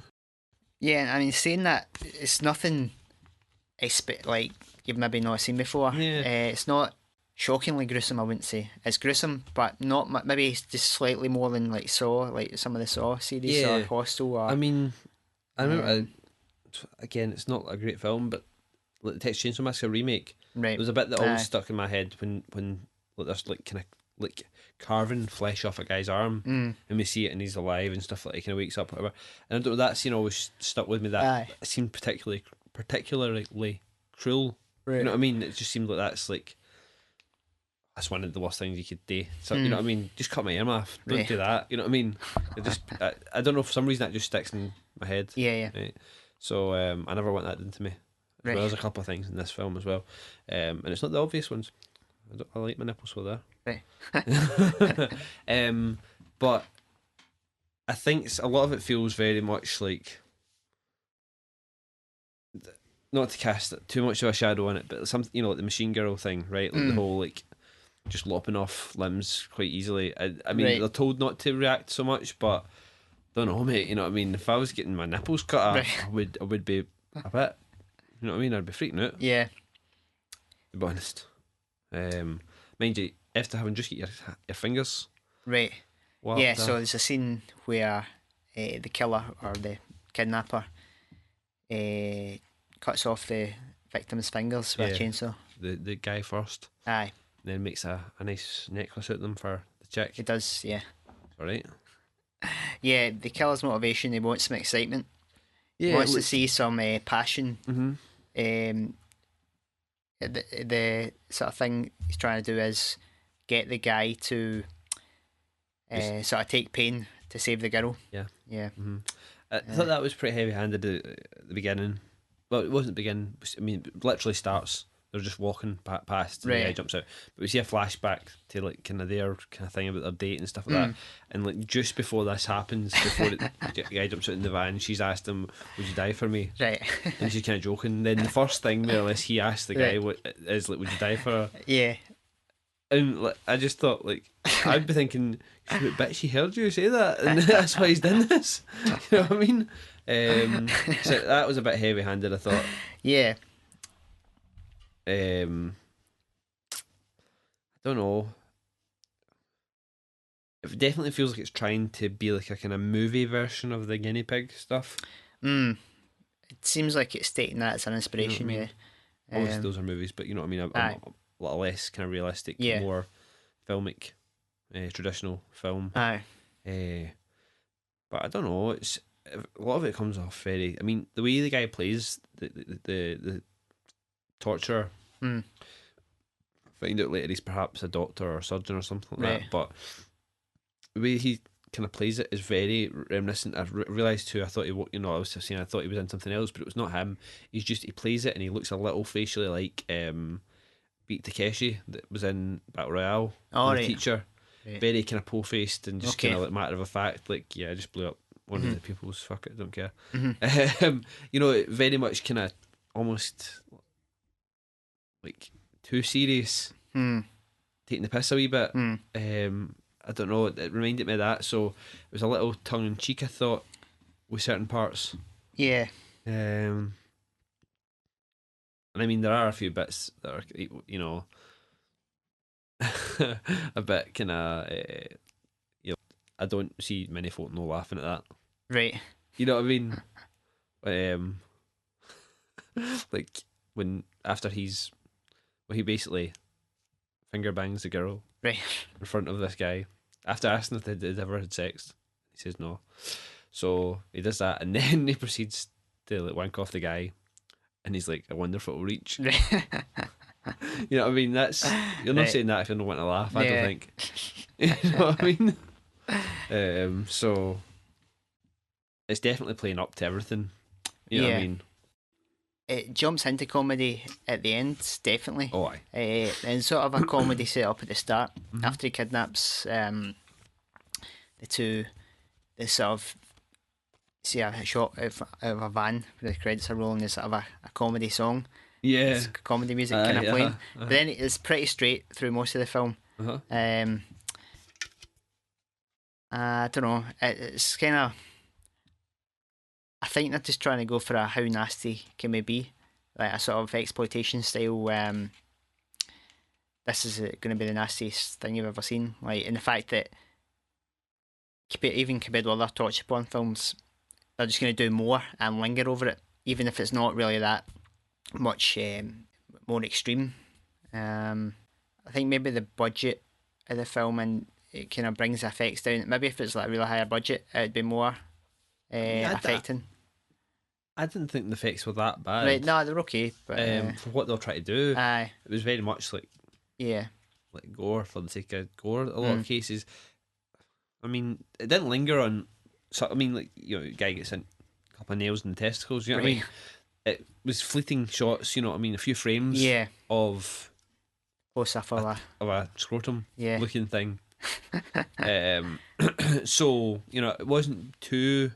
Yeah, I mean, saying that, it's nothing like you've maybe not seen before. Yeah. It's not shockingly gruesome, I wouldn't say. It's gruesome, but not maybe it's just slightly more than like Saw, like some of the Saw series or Hostel. Or I mean, I remember. Again, it's not a great film, but like the Texas Chainsaw Massacre remake. right. There was a bit that always stuck in my head when like there's like kind of like carving flesh off a guy's arm, and we see it and he's alive and stuff like that. He kind of wakes up, whatever. And I don't know, that scene always stuck with me. That it seemed particularly cruel. Right. You know what I mean? It just seemed like that's one of the worst things you could do. So you know what I mean? Just cut my arm off. Don't do that. You know what I mean? I don't know, for some reason that just sticks in my head. Yeah. Right? So I never want that done to me. Right. Well, there's a couple of things in this film as well, and it's not the obvious ones. I like my nipples for there. Right. But I think a lot of it feels very much like, not to cast too much of a shadow on it, but some, you know, like the Machine Girl thing, right? Like the whole like just lopping off limbs quite easily. I mean, they're told not to react so much, but don't know, mate. You know what I mean? If I was getting my nipples cut off, I would be a bit. You know what I mean? I'd be freaking out. Yeah. To be honest. Mind you, after having just get your fingers. Right. What Yeah. So there's a scene where the killer or the kidnapper cuts off the victim's fingers with a chainsaw. The guy first. Aye. Then makes a nice necklace out of them for the chick. He does. Yeah. Alright. Yeah. The killer's motivation. He wants some excitement. Yeah. He wants to see some passion. Mm-hmm. The sort of thing he's trying to do is get the guy to sort of take pain to save the girl. Yeah. Yeah. Mm-hmm. I thought that was pretty heavy-handed at the beginning. Well, it wasn't the beginning. I mean, it literally starts. They're just walking past, and the guy jumps out. But we see a flashback to like kind of their kind of thing about their date and stuff like that. And like just before this happens, before the guy jumps out in the van, she's asked him, "Would you die for me?" Right. And she's kind of joking. Then the first thing, more or less, he asked the guy, "What is like? Would you die for her?" Yeah. And like, I just thought, like, I'd be thinking, "Bitch, he heard you say that, and that's why he's done this." You know what I mean? So that was a bit heavy-handed, I thought. Yeah. I don't know. It definitely feels like it's trying to be like a kind of movie version of the guinea pig stuff. It seems like it's taking that as an inspiration. You know what I mean? Obviously, those are movies, but you know what I mean. A lot less kind of realistic, more filmic, traditional film. Aye. But I don't know. It's a lot of it comes off very. I mean, the way the guy plays the torture. Find out later he's perhaps a doctor or a surgeon or something like that. But the way he kind of plays it is very reminiscent. I realised too. I thought I was saying I thought he was in something else, but it was not him. He plays it, and he looks a little facially like Beat Takeshi that was in Battle Royale. The teacher, very kind of po-faced and just kind of like matter of fact. Like, yeah, I just blew up one of the people's. Fuck it, don't care. You know, very much kind of almost like too serious, taking the piss a wee bit. I don't know, it reminded me of that, so it was a little tongue-in-cheek, I thought, with certain parts. Yeah. And I mean, there are a few bits that are, you know, a bit kind of, you know, I don't see many folk no laughing at that. Right. You know what I mean? Like, when Well, he basically finger bangs the girl Right. in front of this guy after asking if they'd ever had sex. He says no. So he does that, and then he proceeds to like wank off the guy, and he's like, "I wonder if it'll reach." Right. You know what I mean? That's you're not Right. saying that if you don't want to laugh. I don't Yeah. think. You know what I mean? So it's definitely playing up to everything. You know what I Yeah. mean? It jumps into comedy at the end, definitely. Oh, aye. And sort of a comedy set up at the start Mhm. after he kidnaps the two. They sort of see a shot out of a van where the credits are rolling. There's sort of a comedy song. Yeah. It's comedy music Aye, kind of playing. uh-huh. But then it's pretty straight through most of the film. Uh-huh. I don't know. It's kind of. I think they're just trying to go for a how nasty can we be, like a sort of exploitation style. This is going to be the nastiest thing you've ever seen. Like, in the fact that even compared with other torture porn films, they're just going to do more and linger over it, even if it's not really that much more extreme. I think maybe the budget of the film and it kind of brings the effects down. Maybe if it's like a really higher budget, it'd be more Yeah, affecting. I didn't think the effects were that bad. Right, no, they're okay, but For what they'll try to do, aye, it was very much yeah, like gore for the sake of gore. A lot of cases. I mean, it didn't linger on. So I mean, like the guy gets in a couple of nails in the testicles. You know what I mean? It was fleeting shots. You know what I mean? A few frames. Yeah. Of close up of a scrotum. Yeah. Looking thing. So it wasn't too.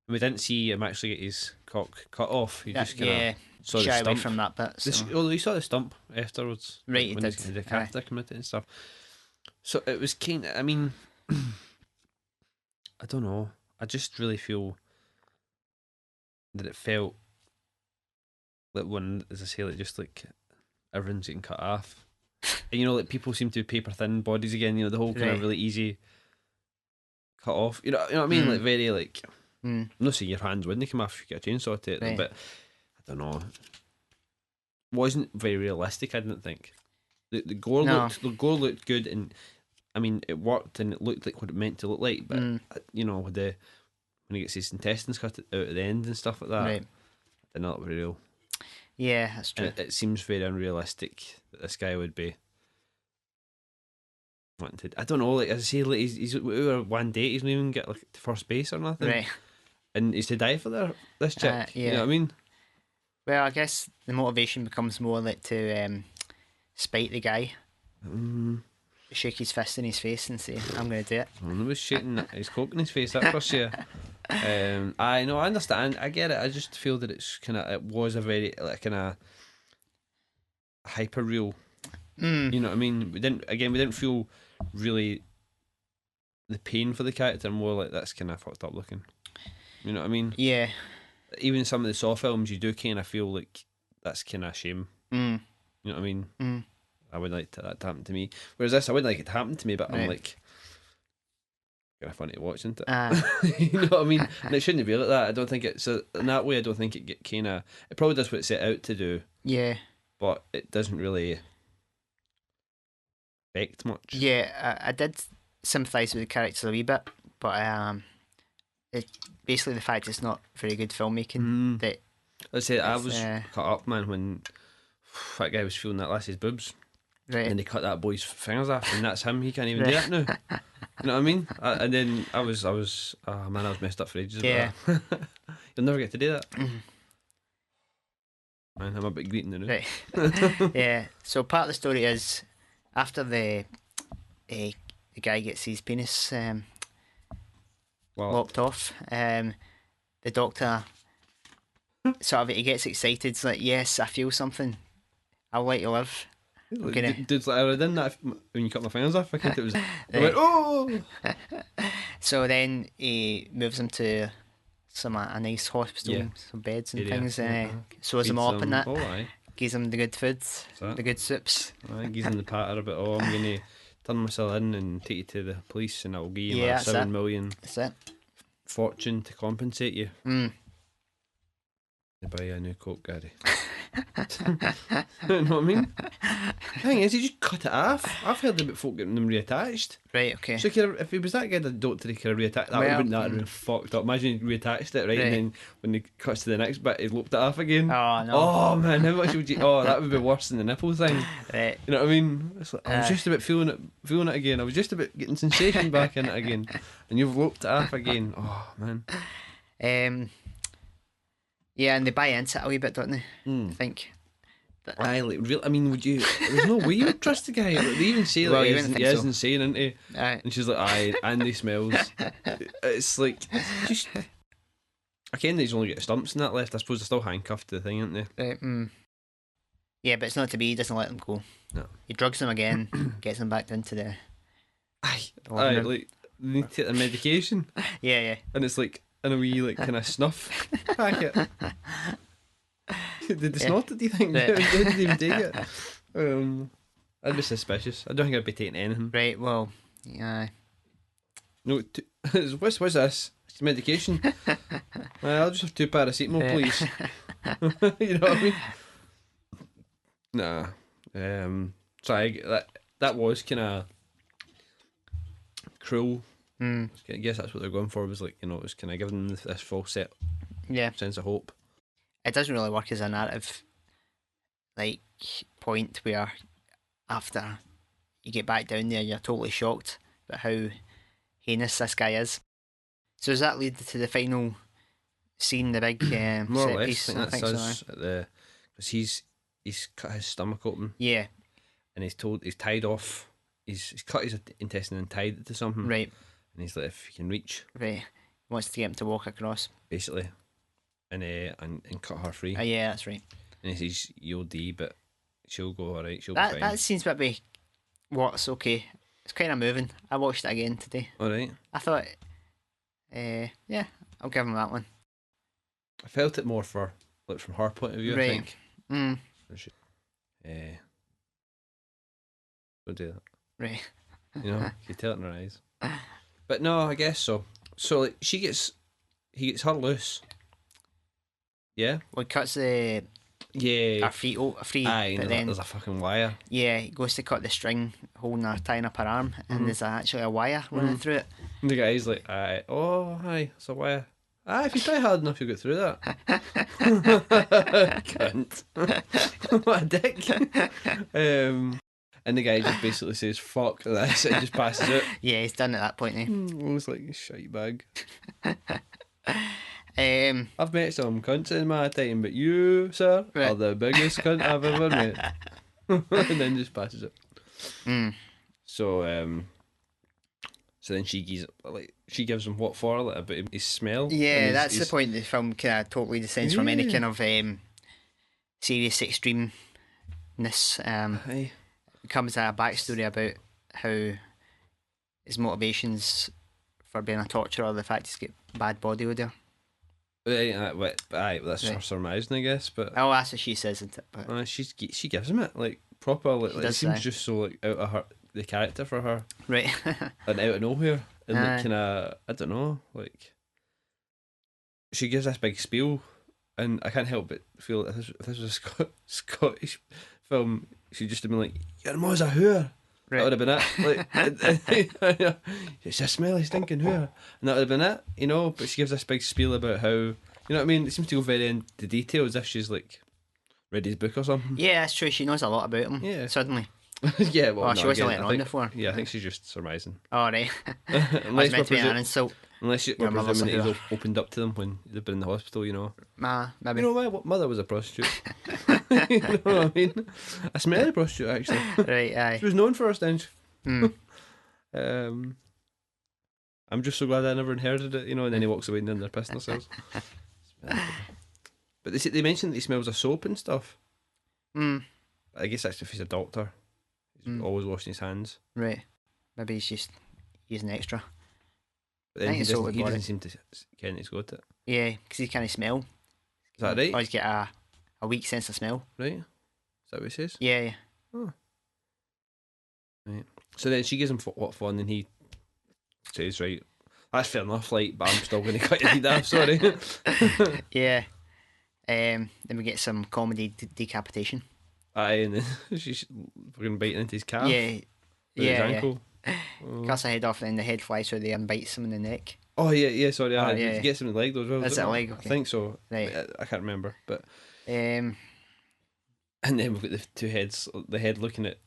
We didn't see him actually get his cock cut off. He just kind of saw the shy away stump. from that bit. So. You saw the stump afterwards. Right, he when did. The catheter came out and stuff. So it was kind of. I mean, I don't know. I just really feel that it felt like when, as I say, like just like everyone's getting cut off. And like people seem to be paper thin bodies again. The whole kind of really easy cut off. You know what I mean? Like very like. I'm not saying your hands wouldn't come off if you get a chainsaw to it, but I don't know. Wasn't very realistic. I didn't think the gore looked good, and I mean it worked, and it looked like what it meant to look like. But with when he gets his intestines cut out at the end and stuff like that, they're not very real. Yeah, that's true. And it seems very unrealistic that this guy would be. I don't know. Like as I say, like he's over one date. He's not even get like to first base or nothing. Right. And he's to die for this chick. Yeah. You know what I mean? Well, I guess the motivation becomes more like to spite the guy, shake his fist in his face and say, "I'm going to do it." Well, he was shooting his coke in his face that first year. I know, I understand, I get it. I just feel that it was a very like kind of hyper real. You know what I mean? We didn't feel really the pain for the character. More like that's kind of fucked up looking. You know what I mean? Yeah. Even some of the Saw films, you do kind of feel like that's kind of a shame. You know what I mean? I would like that to happen to me. Whereas this, I wouldn't like it to happen to me, but I'm like, kind of funny to watch, isn't it? You know what I mean? And it shouldn't be like that. I don't think it's in that way. I don't think it get kind of. It probably does what it set out to do. Yeah. But it doesn't really affect much. Yeah, I did sympathise with the characters a wee bit, but it basically the fact it's not very good filmmaking. That Let's say I was cut up, man, when that guy was feeling that lass's boobs, and they cut that boy's fingers off, and that's him. He can't even do that now. You know what I mean? And then I was messed up for ages. Yeah, you'll never get to do that. Man, I'm a bit greeting now. Right. Yeah. So part of the story is after the guy gets his penis lopped off, the doctor sort of he gets excited. It's like, yes, I feel something. I'll let you live. Dude's like, I done that when you cut my fingers off. I think it was. I went, oh. So then he moves him to a nice hospital, some beds and things, sews him up and that. Gives him the good food, the good soups. Gives him the patter about, I'm going to turn myself in and take you to the police, and I'll give you a $7 million fortune to compensate you. To buy a new Coke, Gary. You know what I mean? The thing is, he just cut it off. I've heard about folk getting them reattached. Right, okay. So if he was that good a doctor, he could have reattached. That would have been fucked up. Imagine he reattached it, right? And then when he cuts to the next bit, he looped it off again. Oh, no. Oh, man, how much would you... Oh, that would be worse than the nipple thing. Right. You know what I mean? It's like, I was just about feeling it again. I was just about getting sensation back in it again. And you've looped it off again. Oh, man. Yeah, and they buy into it a wee bit, don't they? I think. Aye, like, real. I mean, would you? There's no way you would trust the guy. Like, they even say like, Well, you he wouldn't is think so. insane, isn't he? Aye. And she's like, aye, and he smells. It's like, just. I ken that he's only got stumps in that left. I suppose they're still handcuffed to the thing, aren't they? Right, Yeah, but it's not to be. He doesn't let them go. No. He drugs them again, gets them back into the. Aye, living room. like they need to take their medication, Yeah. and it's like in a wee like kind of snuff packet. Did they snort it? Do you think? Right. They didn't even take it. I'd be suspicious. I don't think I'd be taking anything. Right. Well. Yeah. No, what's this? It's medication. I'll just have 2 paracetamol, please. You know what I mean? Nah. So that was kind of cruel. I guess that's what they're going for. Was like, you know, it was kind of giving them this false sense of hope. It doesn't really work as a narrative, like, point where after you get back down there, you're totally shocked at how heinous this guy is. So does that lead to the final scene, the big More or set less, piece? I think that says because he's cut his stomach open. Yeah. And he's tied off. He's cut his intestine and tied it to something. Right. And he's like, if he can reach. Right. Wants to get him to walk across. Basically. And cut her free. Yeah, that's right. And he says, you'll D, but she'll go alright, she'll be That fine. that seems maybe what's okay. It's kind of moving. I watched it again today. Alright. I thought, yeah, I'll give him that one. I felt it more from her point of view, I think. We'll do that. Right. You know, you tell it in her eyes. But no, I guess so. So like he gets her loose. Yeah? Well, he cuts her Yeah. feet free, Aye, but then there's a fucking wire. yeah, he goes to cut the string holding her, tying up her arm, and there's actually a wire running through it. And the guy's like, aye, it's a wire. Aye, if you try hard enough, you'll get through that. Cunt. What a dick. And the guy just basically says, fuck this, and just passes it. Yeah, he's done at that point now. I was like, shite bag. Um, I've met some cunts in my time, but you, sir, are the biggest cunt I've ever met. And then just passes it. So then she gives him what for, like, about his smell. yeah, that's the point. The film kind of totally descends from any Yeah. kind of serious extremeness. Aye. Becomes a backstory about how his motivations for being a torturer, the fact he's got bad body odour. Aye, that's her surmising, I guess. But Oh, that's what she says, isn't it? But she gives him it like proper. Like, it does, seems aye. just so like out of the character for her, right. and out of nowhere, and Aye. like kind of I don't know, like she gives this big spiel, and I can't help but feel if this was a Scottish film, she'd just have been like, "Your ma's a whore." That would have been it. Like, it's a smelly, stinking whore. And that would have been it, you know. But she gives this big spiel about how, you know what I mean? It seems to go very into detail as if she's like read his book or something. Yeah, that's true. She knows a lot about him. Yeah. Suddenly. Yeah, well, Oh, no, she wasn't again, letting I on think- before. Yeah, I think she's just surmising. Oh, right. Unless It's we're meant to be an presuming, insult. unless we're Your mother's presuming a that he's opened up to them when they've been in the hospital, you know. Maybe. You know, my mother was a prostitute. You know what I mean? A smelly prostitute, actually. Right, aye. She was known for her stench. Mm. I'm just so glad I never inherited it, you know. And then he walks away and then they're pissing themselves. But they mentioned that he smells of soap and stuff. I guess that's if he's a doctor. He's always washing his hands. Right. Maybe he's just using extra. But then I he think it's all doesn't, he about doesn't it. seem to ken he's got it. Yeah, because he can't smell. Is that right? Or he's got a weak sense of smell. Right? Is that what he says? Yeah. Right. So then she gives him what fun, and he says, right, that's fair enough, like, but I'm still going to cut your head off, sorry. Yeah. Then we get some comedy decapitation. Aye, and then she's fucking biting into his calf Yeah, with his yeah. ankle. Oh. Cuts her head off, and the head flies through there and bites him in the neck. Oh yeah. Sorry, Oh did yeah, you get some in the leg though as well? Was is it it a not? leg? I Okay, think so. right. I can't remember, but Um, and then we've got the two heads. The head looking at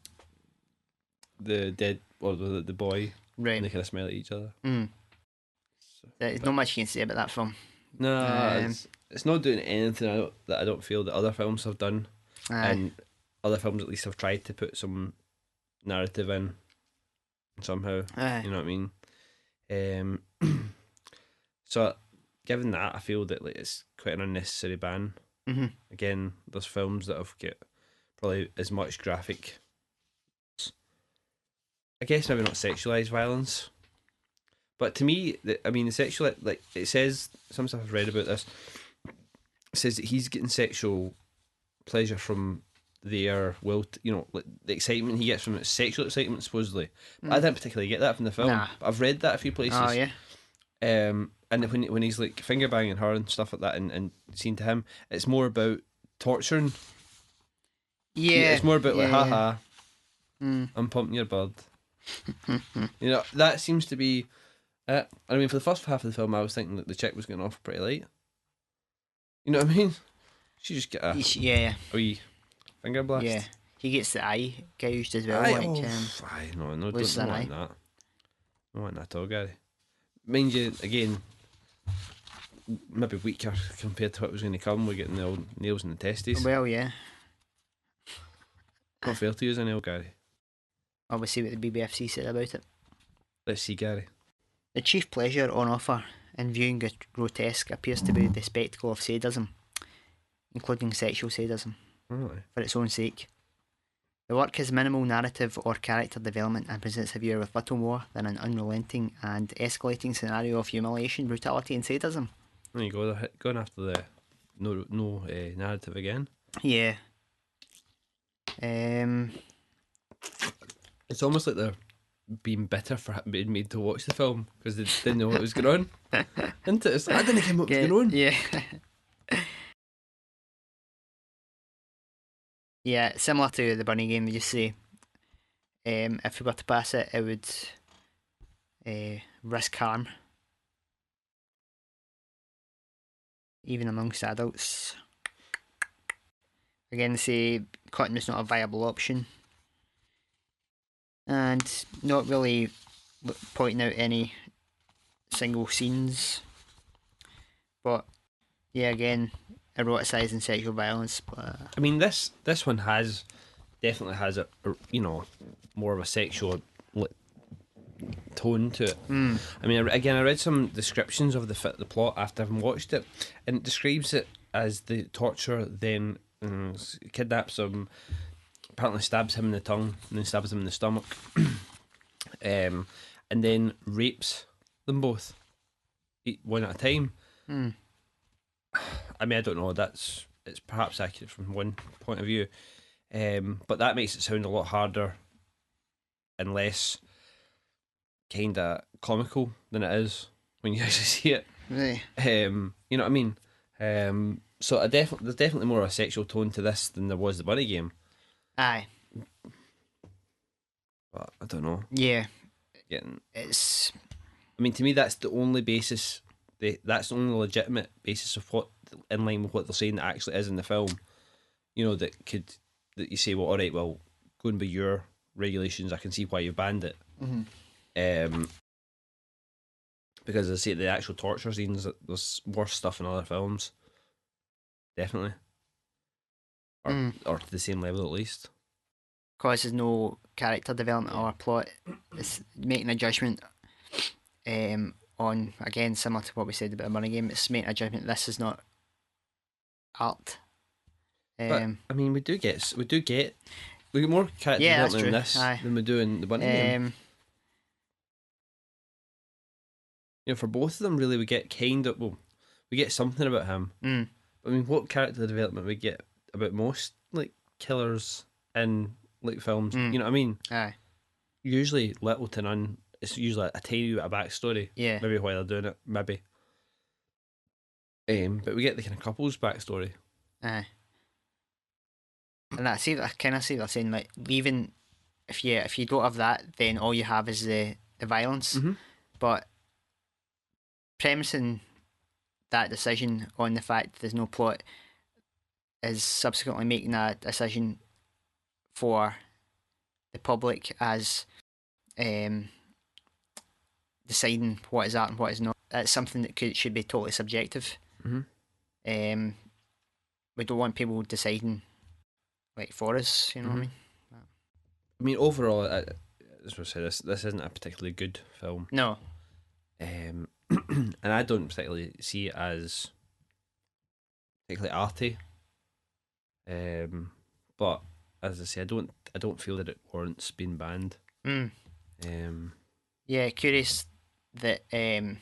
the dead or the boy, right. and they kind of smile at each other. So, There's but not much you can say about that film. no, Um, it's not doing anything that I don't feel that other films have done, aye, and other films at least have tried to put some narrative in somehow. aye. You know what I mean? So given that, I feel that like it's quite an unnecessary ban. Mm-hmm. Again, there's films that have got probably as much graphic, I guess maybe not sexualized violence, but to me, the sexual, like it says, some stuff I've read about this, it says that he's getting sexual pleasure from their like the excitement he gets from it, sexual excitement supposedly. But I didn't particularly get that from the film. Nah. But I've read that a few places. Oh yeah. And when he's like finger banging her and stuff like that, and seen to him, it's more about torturing. Yeah. It's more about like, yeah. haha, Mm. I'm pumping your bird. That seems to be it. I mean, for the first half of the film, I was thinking that the chick was getting off pretty late. You know what I mean? She just get a Yeah. wee finger blast. Yeah. He gets the eye gouged as well. Aye, no, loses don't an want eye. that. Don't want that at all, Gary. Mind you, again, maybe weaker compared to what was going to come. We're getting the old nails in the testes. Well, yeah. Not fair to use a nail, Gary. We'll see what the BBFC said about it. Let's see, Gary. The chief pleasure on offer in viewing Grotesque appears to be the spectacle of sadism, including sexual sadism, Really? for its own sake. The work has minimal narrative or character development and presents a viewer with little more than an unrelenting and escalating scenario of humiliation, brutality, and sadism. There you go. They're going after the no narrative again. Yeah. It's almost like they're being bitter for being made to watch the film because they didn't know what was going on. Isn't it? I didn't know what was going on. Yeah. Yeah, similar to the bunny game, you just say, if we were to pass it, it would risk harm, even amongst adults. Again, they say cutting is not a viable option, and not really pointing out any single scenes, but yeah, again, eroticising sexual violence. But I mean, this one definitely has a more of a sexual tone to it. I mean, again, I read some descriptions of the plot after having watched it, and it describes it as the torturer then kidnaps him, apparently stabs him in the tongue, and then stabs him in the stomach, and then rapes them both, one at a time. I mean, I don't know. It's perhaps accurate from one point of view, but that makes it sound a lot harder and less kind of comical than it is when you actually see it. really, You know what I mean? So there's definitely more of a sexual tone to this than there was the bunny game. aye, But I don't know. yeah, Getting, it's I mean, to me, that's the only basis. That's the only legitimate basis of what, in line with what they're saying, that actually is in the film. That you say, well, all right, well, going by your regulations, I can see why you've banned it. Because I say the actual torture scenes, there's worse stuff in other films, definitely, or to the same level at least. because there's no character development or plot. It's making a judgment on, again, similar to what we said about a money game. It's making a judgment. This is not art. But I mean, we get more character Yeah, development in this than we do in the bunny game. For both of them, really, we get we get something about him. I mean, what character development we get about most like killers in like films? You know what I mean? Aye. Usually little to none. It's usually a tiny bit of backstory. Yeah. Maybe why they're doing it. Maybe. But we get the kind of couple's backstory. Aye. And I kind of see what they're saying. Like leaving, if you don't have that, then all you have is the violence. Mm-hmm. But premising that decision on the fact there's no plot is subsequently making a decision for the public as um, deciding what is art and what is not. It's something that should be totally subjective. Mm-hmm. We don't want people deciding like for us. You know what I mean? I mean, overall, as I said, this isn't a particularly good film. No. And I don't particularly see it as particularly arty. But as I say, I don't feel that it warrants being banned. Mm. Um, Yeah, curious that the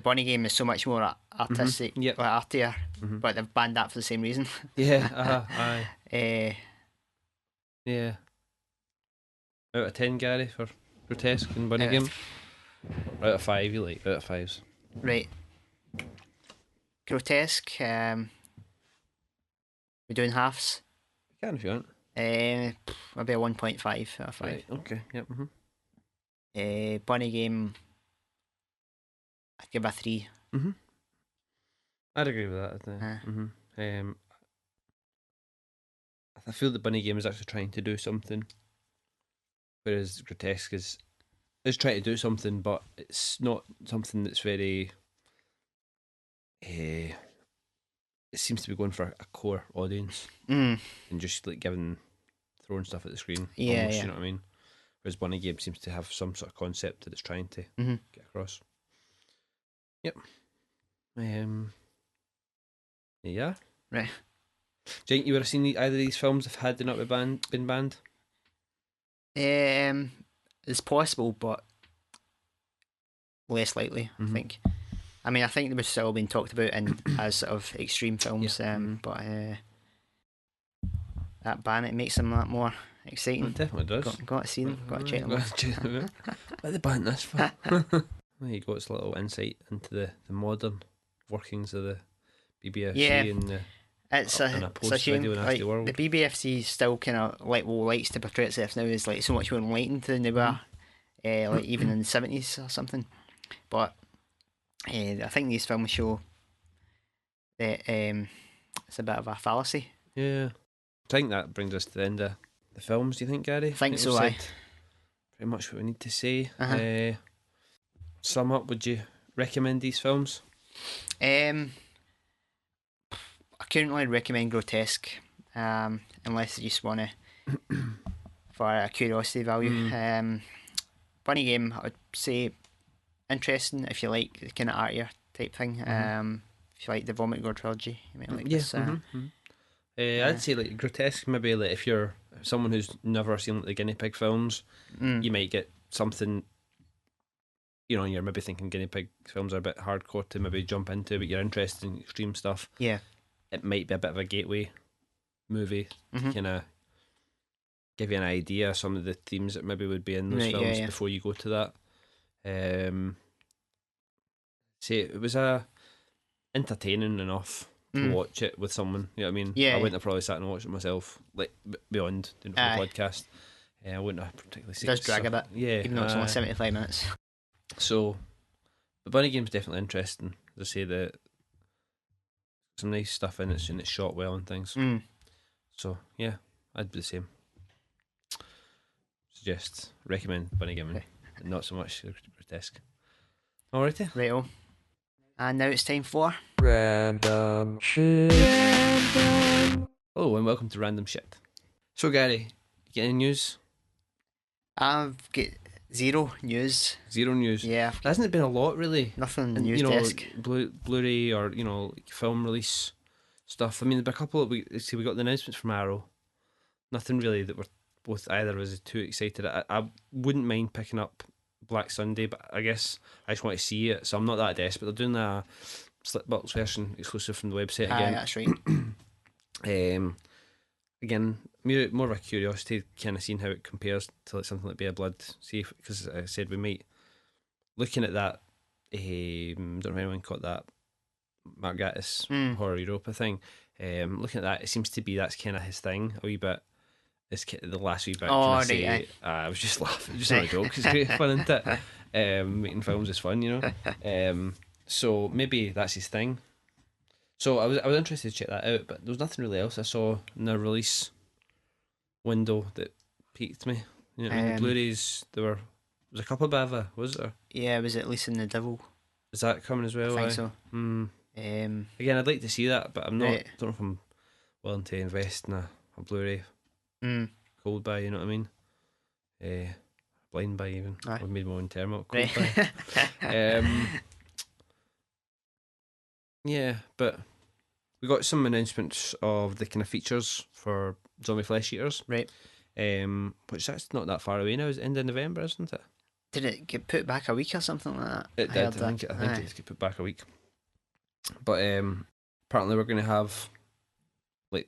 Bonnie game is so much more artistic, Yep. or artier, Mhm. but they've banned that for the same reason. yeah, aye, Uh, yeah. Out of 10, Gary, for Grotesque and Bunny Out Game. of- Out of 5, you like? Out of 5s. right. Grotesque. We're doing halves. You can if you want. Maybe a 1.5 out of 5. Right, okay, yep. Bunny game. I'd give a 3. I'd agree with that. I feel that Bunny Game is actually trying to do something, whereas Grotesque is trying to do something, but it's not something that's very. It seems to be going for a core audience and just like throwing stuff at the screen. Yeah, almost, yeah. You know what I mean? Whereas Bunny Game seems to have some sort of concept that it's trying to get across. Yep. Yeah. Right. Do you think you would have seen either of these films if had they not been banned? It's possible, but less likely, I think. I mean, I think they were still being talked about in as sort of extreme films, but that ban, it makes them that more exciting. It definitely does. Got to see them. Got to check them out. What they ban this for? There you go. It's a little insight into the modern workings of the BBFC Yeah. and the. It's in a a post-video shame. nasty Like, world. the BBFC still kind of likes to portray itself now as like so much more enlightened than they were, like even in the 70s or something. But I think these films show that it's a bit of a fallacy. Yeah. I think that brings us to the end of the films. Do you think, Gary? I think we've so. said pretty much what we need to say. Sum up. Would you recommend these films? I couldn't really recommend Grotesque, unless you just want to for a curiosity value. Bunny Game, I would say interesting if you like the kind of artier type thing. If you like the Vomit Gore trilogy, you might like this. I'd say like Grotesque. Maybe like if you're someone who's never seen like, the guinea pig films, you might get something. You know, you're maybe thinking guinea pig films are a bit hardcore to maybe jump into, but you're interested in extreme stuff. Yeah. It might be a bit of a gateway movie to kind of give you an idea of some of the themes that maybe would be in those films before you go to that. See, it was entertaining enough to watch it with someone. You know what I mean? Yeah. I wouldn't have probably sat and watched it myself, like beyond doing it for the podcast. I wouldn't have particularly seen it. Does drag a bit. Yeah. Even though it's only 75 minutes. So, the Bunny Game's definitely interesting. As I say, that some nice stuff in it, and it's shot well and things. So yeah, I'd do the same. Suggest, recommend Bunny Game, and not so much Grotesque. Alrighty. Righto. And now it's time for Random shit. Hello and welcome to Random Shit. So Gary, you get any news? I've got zero news. Zero news. Yeah. Hasn't it been a lot really? Nothing And, news desk. Blu-ray or like film release stuff. I mean, there've been a couple. We got the announcements from Arrow. Nothing really that we're both either of us too excited. I wouldn't mind picking up Black Sunday, but I guess I just want to see it, so I'm not that desperate. They're doing a Slipbox version exclusive from the website again. That's right. Again, more of a curiosity, kind of seeing how it compares to like something like Bay of Blood. See, because I said we might looking at that. Don't know if anyone caught that Mark Gatiss Mm. Horror Europa thing. Looking at that, it seems to be that's kind of his thing a wee bit. The last wee bit, Oh, can I right, say? I was just laughing, just not a joke. It's great fun, isn't it? Making films is fun, you know. So maybe that's his thing. So I was interested to check that out, but there was nothing really else I saw in the release window that piqued me. You know what I mean? The Blu-rays, there was a couple of Bava, was there? Yeah, was it Lisa and the Devil? Is that coming as well? I think Aye? so. Again, I'd like to see that, but I'm not. Right. Don't know if I'm willing to invest in a Blu-ray cold buy. You know what I mean? Blind buy even. Aye. I've made my own term up. Cold Right. buy. Yeah, but we got some announcements of the kind of features for Zombie Flesh Eaters. Right. Which that's not that far away now. It's end of November, isn't it? Did it get put back a week or something like that? It I did. heard that. I think Aye. it's got put back a week. But apparently we're going to have like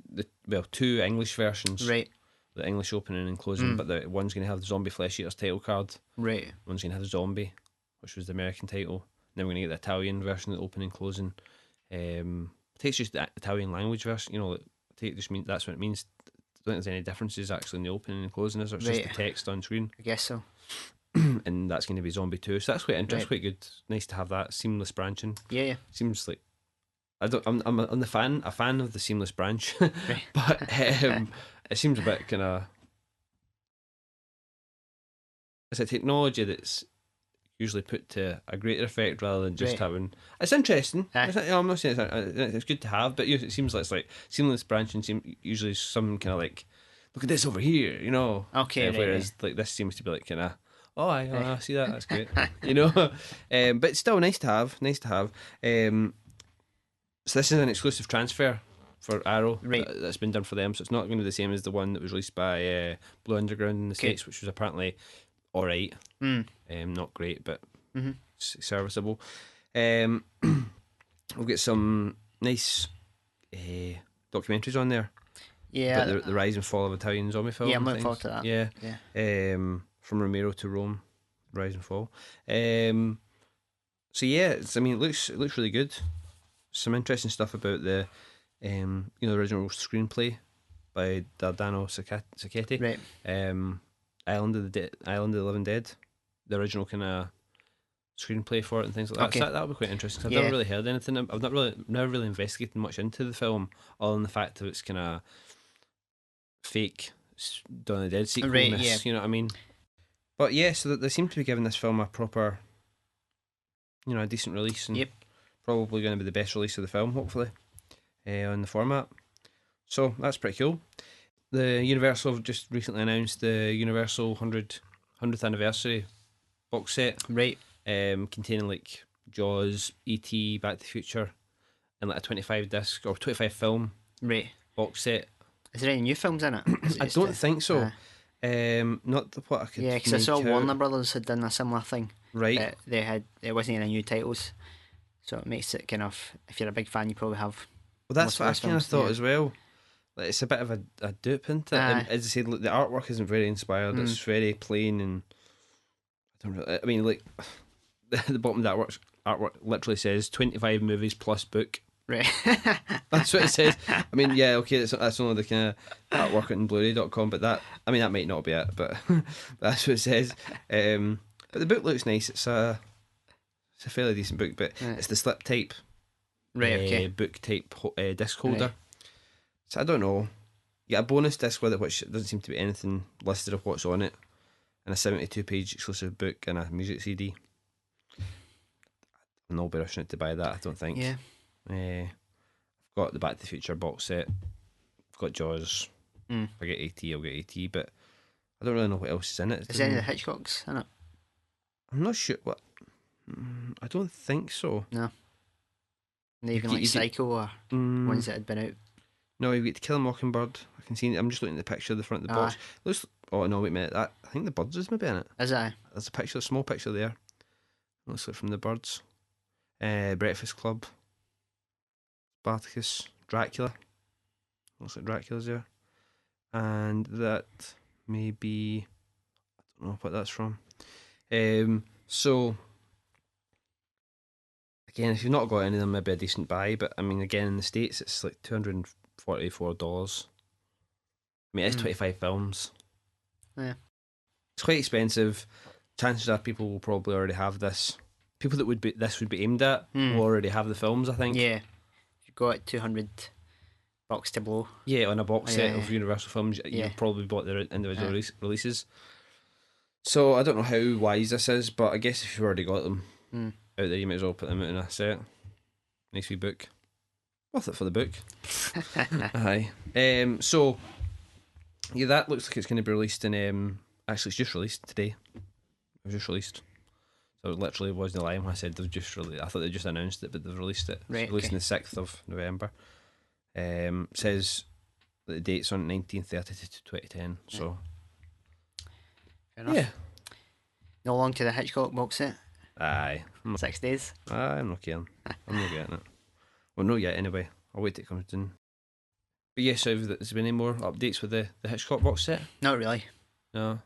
two English versions. Right. The English opening and closing, but the one's going to have the Zombie Flesh Eaters title card. Right. One's going to have Zombie, which was the American title. Then we're going to get the Italian version of the opening and closing. I think it's just the Italian language version. You know, I think it just means that's what it means. I don't think there's any differences actually in the opening and closing. Is it's just the text on screen? I guess so. And that's going to be Zombie 2. So that's quite interesting, quite good. Nice to have that seamless branching. Yeah. Seems like I'm a fan of the seamless branch, Right. but it seems a bit kind of. It's a technology that's usually put to a greater effect rather than just Right. having. It's interesting. Aye. I'm not saying it's good to have, but it seems like it's like seamless branching. Usually some kind of like, look at this over here, you know. Okay. Right, Whereas like this seems to be like kind of. Oh, I see that. That's great. You know, but it's still nice to have. Nice to have. So this is an exclusive transfer for Arrow that's been done for them. So it's not going to be the same as the one that was released by Blue Underground in the States, which was apparently all right. Not great, but serviceable. We'll get some nice documentaries on there. Yeah. About the rise and fall of Italian zombie film. Yeah, I'm looking forward to that. Yeah. From Romero to Rome, rise and fall. So yeah, it looks really good. Some interesting stuff about the the original screenplay by Dardano Sacchetti. Right. Island of the Living Dead, the original kind of screenplay for it and things like that. Okay. So that'll be quite interesting. 'Cause I've never really heard anything. I've never really investigated much into the film, other than the fact that it's kind of fake Dawn of the Dead sequel. Right, yeah. You know what I mean? But yeah, so they seem to be giving this film a proper, a decent release, and probably going to be the best release of the film, hopefully, on the format. So that's pretty cool. The Universal have just recently announced the Universal 100th anniversary box set, Right. containing like Jaws, E.T., Back to the Future, and like a 25 disc or 25 film Right. box set. Is there any new films in it? I don't think so. Not what I could. Yeah, because I saw make out. Warner Brothers had done a similar thing. Right. There wasn't any new titles, so it makes it kind of, if you're a big fan, you probably have. Well, that's most what I those kind of films, thought yeah. as well. Like, it's a bit of a dupe, isn't it? And as I said, look, the artwork isn't very inspired. It's very plain, and I don't really. I mean, like the bottom of that artwork literally says 25 movies plus book. Right. That's what it says. I mean, yeah, okay, that's only the kind of artwork on Blu-ray.com, but that might not be it, but that's what it says. But the book looks nice. It's a fairly decent book, but it's the slip type, Right. book type disc holder. Right. So I don't know. You get a bonus disc with it, which doesn't seem to be anything listed of what's on it, and a 72-page exclusive book and a music CD. I'm not be rushing it to buy that, I don't think. Yeah. I've got the Back to the Future box set. I've got Jaws. If I get AT, I'll get AT, but I don't really know what else is in it. Is there any of the Hitchcocks in it? I'm not sure. What? I don't think so. No. Not even like Psycho or ones that had been out. No, you get To Kill a Mockingbird. I can see. I'm just looking at the picture of the front of the box. Looks. Oh no! Wait a minute. I think the Birds is maybe in it. Is it? There's a picture, a small picture there. Looks like from the Birds. Breakfast Club. Spartacus. Dracula. Looks like Dracula's there. And that may be. I don't know what that's from. So Again, if you've not got any of them, maybe a decent buy. But I mean, again, in the States, it's like $244. I mean, it's 25 films. Yeah. It's quite expensive. Chances are people will probably already have this. People that this would be aimed at will already have the films, I think. Yeah. If you got $200 to blow. Yeah, on a box set of Universal films, Yeah. you've probably bought their individual releases. So I don't know how wise this is, but I guess if you've already got them out there, you might as well put them out in a set. Nice wee book. Worth it for the book. Aye. So yeah, that looks like it's going to be released in. Actually, it's just released today. It was just released. So it literally wasn't lying when I said they've just released. I thought they just announced it, but they've released it. Right, it's released on the 6th of November. Says that the date's on 1930 to 2010. So Fair enough. yeah. No long to the Hitchcock box set. Aye. 6 days. I'm not caring. I'm not getting it. Well, not yet anyway. I'll wait till it comes in. But yes, so there's been any more updates with the Hitchcock box set? Not really. No.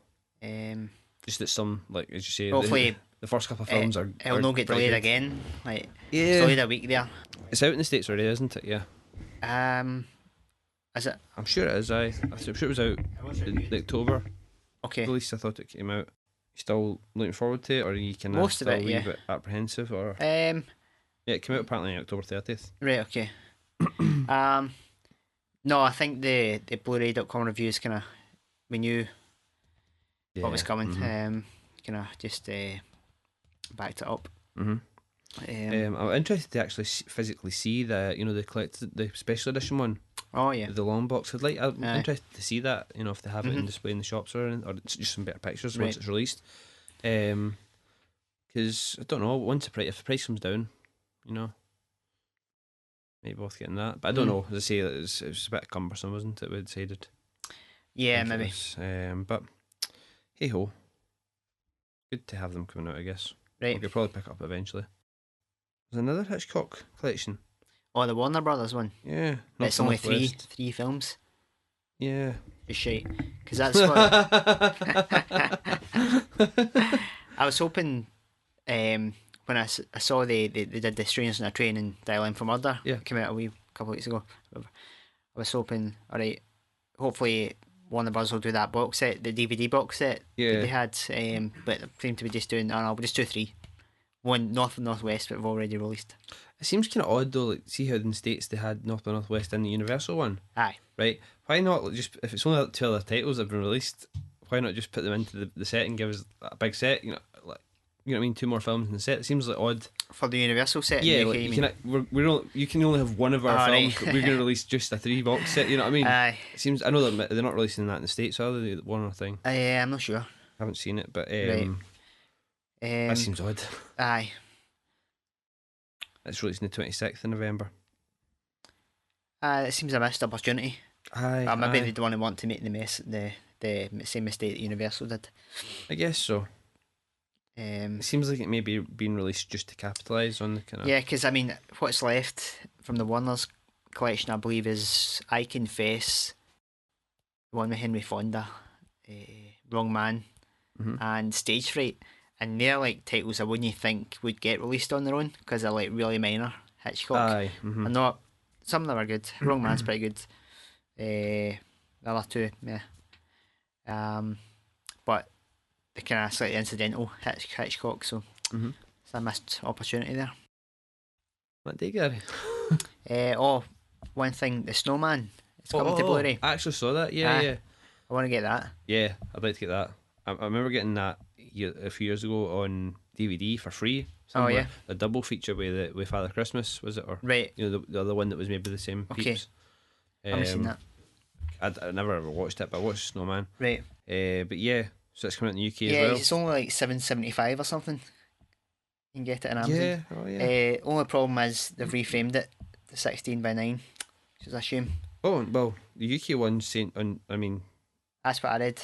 Just that some, like as you say, Hopefully the first couple of films it'll not get pretty delayed good. again. Like Yeah. delayed a week there. It's out in the States already, isn't it? Yeah. Is it? I'm sure it is. I'm sure it was out in October. Okay. At least I thought it came out. You still looking forward to it, or are you kind Most of still it, a wee yeah. bit apprehensive, or Um. yeah, it came out apparently on October 30th. Right. Okay. No, I think the Blu-ray.com reviews kind of we knew what was coming. Mm-hmm. Kind of just backed it up. Mm-hmm. I'm interested to actually physically see the special edition one. Oh yeah. The long box. I'm interested to see that. If they have it in display in the shops or it's just some better pictures once it's released. Because I don't know, if the price comes down, maybe worth getting that. But I don't know. As I say, it was a bit cumbersome, wasn't it? We decided. Yeah, maybe. But hey ho, good to have them coming out, I guess. Right. We could probably pick it up eventually. There's another Hitchcock collection. Oh, the Warner Brothers one. Yeah, It's only three films. Yeah. Just shite. Because that's what I was hoping. When I saw they did the Strangers on a Train and Dial M for Murder. Yeah. Came out a couple of weeks ago. I was hoping, alright, hopefully Warner Bros will do that box set, the DVD box set that they had. But they seem to be just doing. We'll just do 3. One North and Northwest, but we've already released. It seems kind of odd though. Like, see how in the States they had North by Northwest in the Universal one. Aye. Right. Why not just, if it's only like 2 other titles that have been released, why not just put them into the set and give us a big set? You know what I mean? 2 more films in the set. It seems like odd. For the Universal set. Yeah, in the like UK, you can only have one of our films, right. but we're going to release just a 3 box set. You know what I mean? Aye. It seems. I know that they're not releasing that in the States, are they? The Warner thing. I'm not sure. I haven't seen it, but Right. that seems odd. Aye. It's released on the 26th of November. It seems a missed opportunity. Aye. Maybe they don't want to make the same mistake that Universal did. I guess so. It seems like it may be being released just to capitalise on the kind of... Yeah, because I mean, what's left from the Warner's collection, I believe, is I Confess, the one with Henry Fonda, Wrong Man, and Stage Fright. And they're like titles I wouldn't think would get released on their own because they're like really minor Hitchcock. Aye. And not some of them are good. Wrong Man's pretty good. The other 2, yeah. But they're kind of slightly incidental Hitchcock, so it's a missed opportunity there. What day, Gary? One thing, The Snowman. It's coming to Blu-ray. I actually saw that. Yeah. I want to get that. Yeah, I'd like to get that. I remember getting that a few years ago on DVD for free. Oh yeah, a double feature with Father Christmas, was it? Or right? The other one that was maybe the same. Okay. Peeps. I haven't seen that. I never ever watched it, but I watched Snowman. Right. But yeah, so it's coming out in the UK yeah, as well. It's only like $7.75 or something. You can get it in Amazon. Yeah. Oh yeah. Only problem is they've reframed it to 16:9, which is a shame. Oh well, the UK one's saying That's what I read.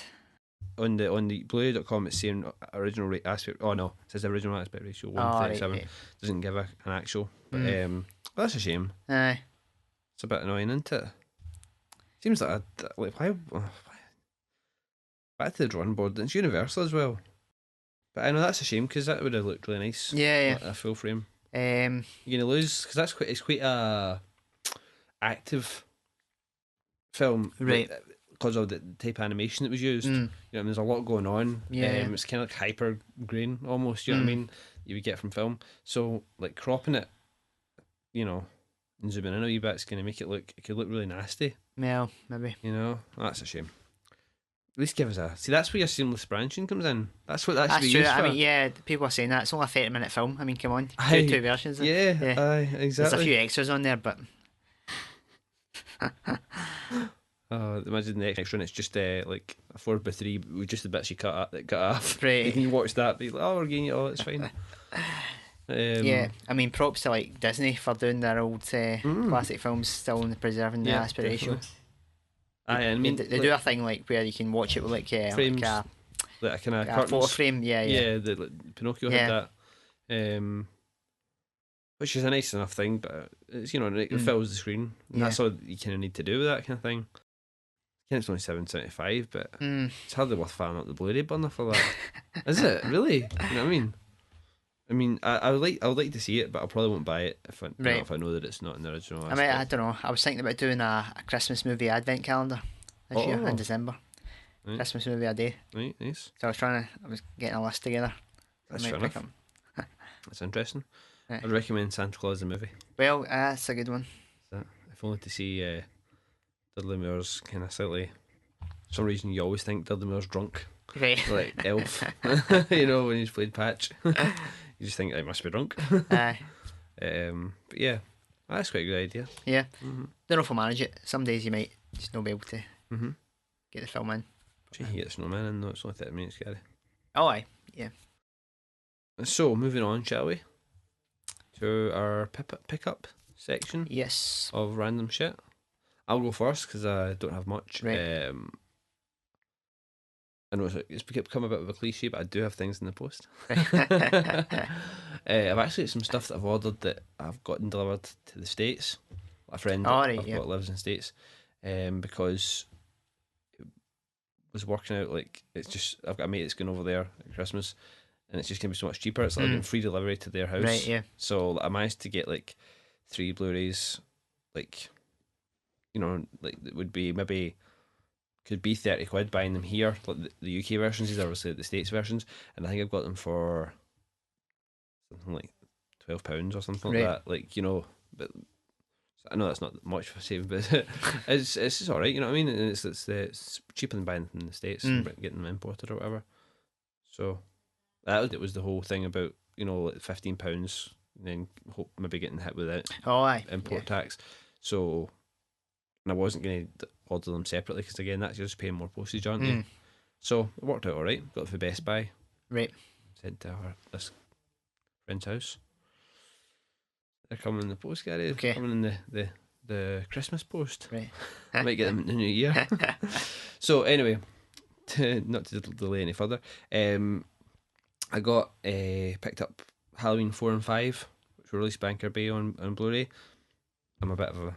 on the Blu-ray.com it's saying original aspect. Oh no, it says original aspect ratio 1:37. Right. Doesn't give an actual. But well, that's a shame. Aye. It's a bit annoying, isn't it? Seems like why back to the drawing board. It's Universal as well. But I know that's a shame because that would have looked really nice. Yeah. Like a full frame. You're gonna lose because it's quite a active film, Right. Because of the type of animation that was used. Mm. You know, there's a lot going on. Yeah. It's kind of like hyper grain almost. You know what I mean? You would get from film. So like cropping it, you know, and zooming in a wee bit, it's gonna make it look. It could look really nasty. Well, maybe. You know, that's a shame. At least give us a see. That's where your seamless branching comes in. That's what that should That's be true. used for. I mean, yeah, people are saying that it's only a 30-minute film. I mean, come on, Aye. two versions. Yeah, yeah. aye, exactly. There's a few extras on there, but Imagine the extra, and it's just like a 4x3 with just the bits you cut off. Right. You can watch that, be like, oh, we're getting it all. It's fine. yeah, I mean, props to like Disney for doing their old classic films still and preserving the aspect ratio. Aye, I mean, they do a thing like where you can watch it with like frames, like a kind of a photo frame. Yeah. Like, Pinocchio had that. Which is a nice enough thing, but it's it fills the screen. And that's all you kind of need to do with that kind of thing. It's only $7.75, but it's hardly worth firing up the Blu-ray burner for that. Is it really? You know what I mean? I mean, I would like to see it, but I probably won't buy it if I know that it's not in the original. I mean, I don't know. I was thinking about doing a Christmas movie advent calendar this year in December. Right. Christmas movie a day. Right, nice. So I was getting a list together. That's fair enough. That's interesting. Yeah. I'd recommend Santa Claus the movie. Well, that's a good one. If only to see Dudley Moore's kind of slightly. For some reason, you always think Dudley Moore's drunk. Right. Like Elf. When he's played Patch. You just think I must be drunk. Aye. But yeah, that's quite a good idea. Yeah. Don't know if I'll manage it. Some days you might just not be able to get the film in. You can get the snowman in, though. It's only 30 minutes, Gary. Oh, aye. Yeah. So, moving on, shall we? To our pickup section. Yes. Of random shit. I'll go first because I don't have much. Right. I know it's become a bit of a cliche, but I do have things in the post. I've actually got some stuff that I've ordered that I've gotten delivered to the States. A friend I've got lives in the States, because it was working out like it's just I've got a mate that's going over there at Christmas, and it's just gonna be so much cheaper. It's like getting free delivery to their house. Right, yeah. So I managed to get like 3 Blu-rays, like it would be maybe. Could be £30 buying them here, like the UK versions. These are obviously the States versions, and I think I've got them for something like £12 or something like that. Like but I know that's not much for saving, but it's just all right. You know what I mean? And it's cheaper than buying them in the States and getting them imported or whatever. So it was the whole thing about like £15, and then maybe getting hit with it. Import tax. So. And I wasn't going to order them separately because again that's just paying more postage, aren't you? So it worked out all right. Got it for Best Buy. Right. Sent to this friend's house. They're coming in the post, Gary. Okay. Coming in the Christmas post. Right. I might get them in the new year. So anyway, not to delay any further, I got picked up Halloween 4 and 5, which were released by Anchor Bay on Blu-ray. I'm a bit of a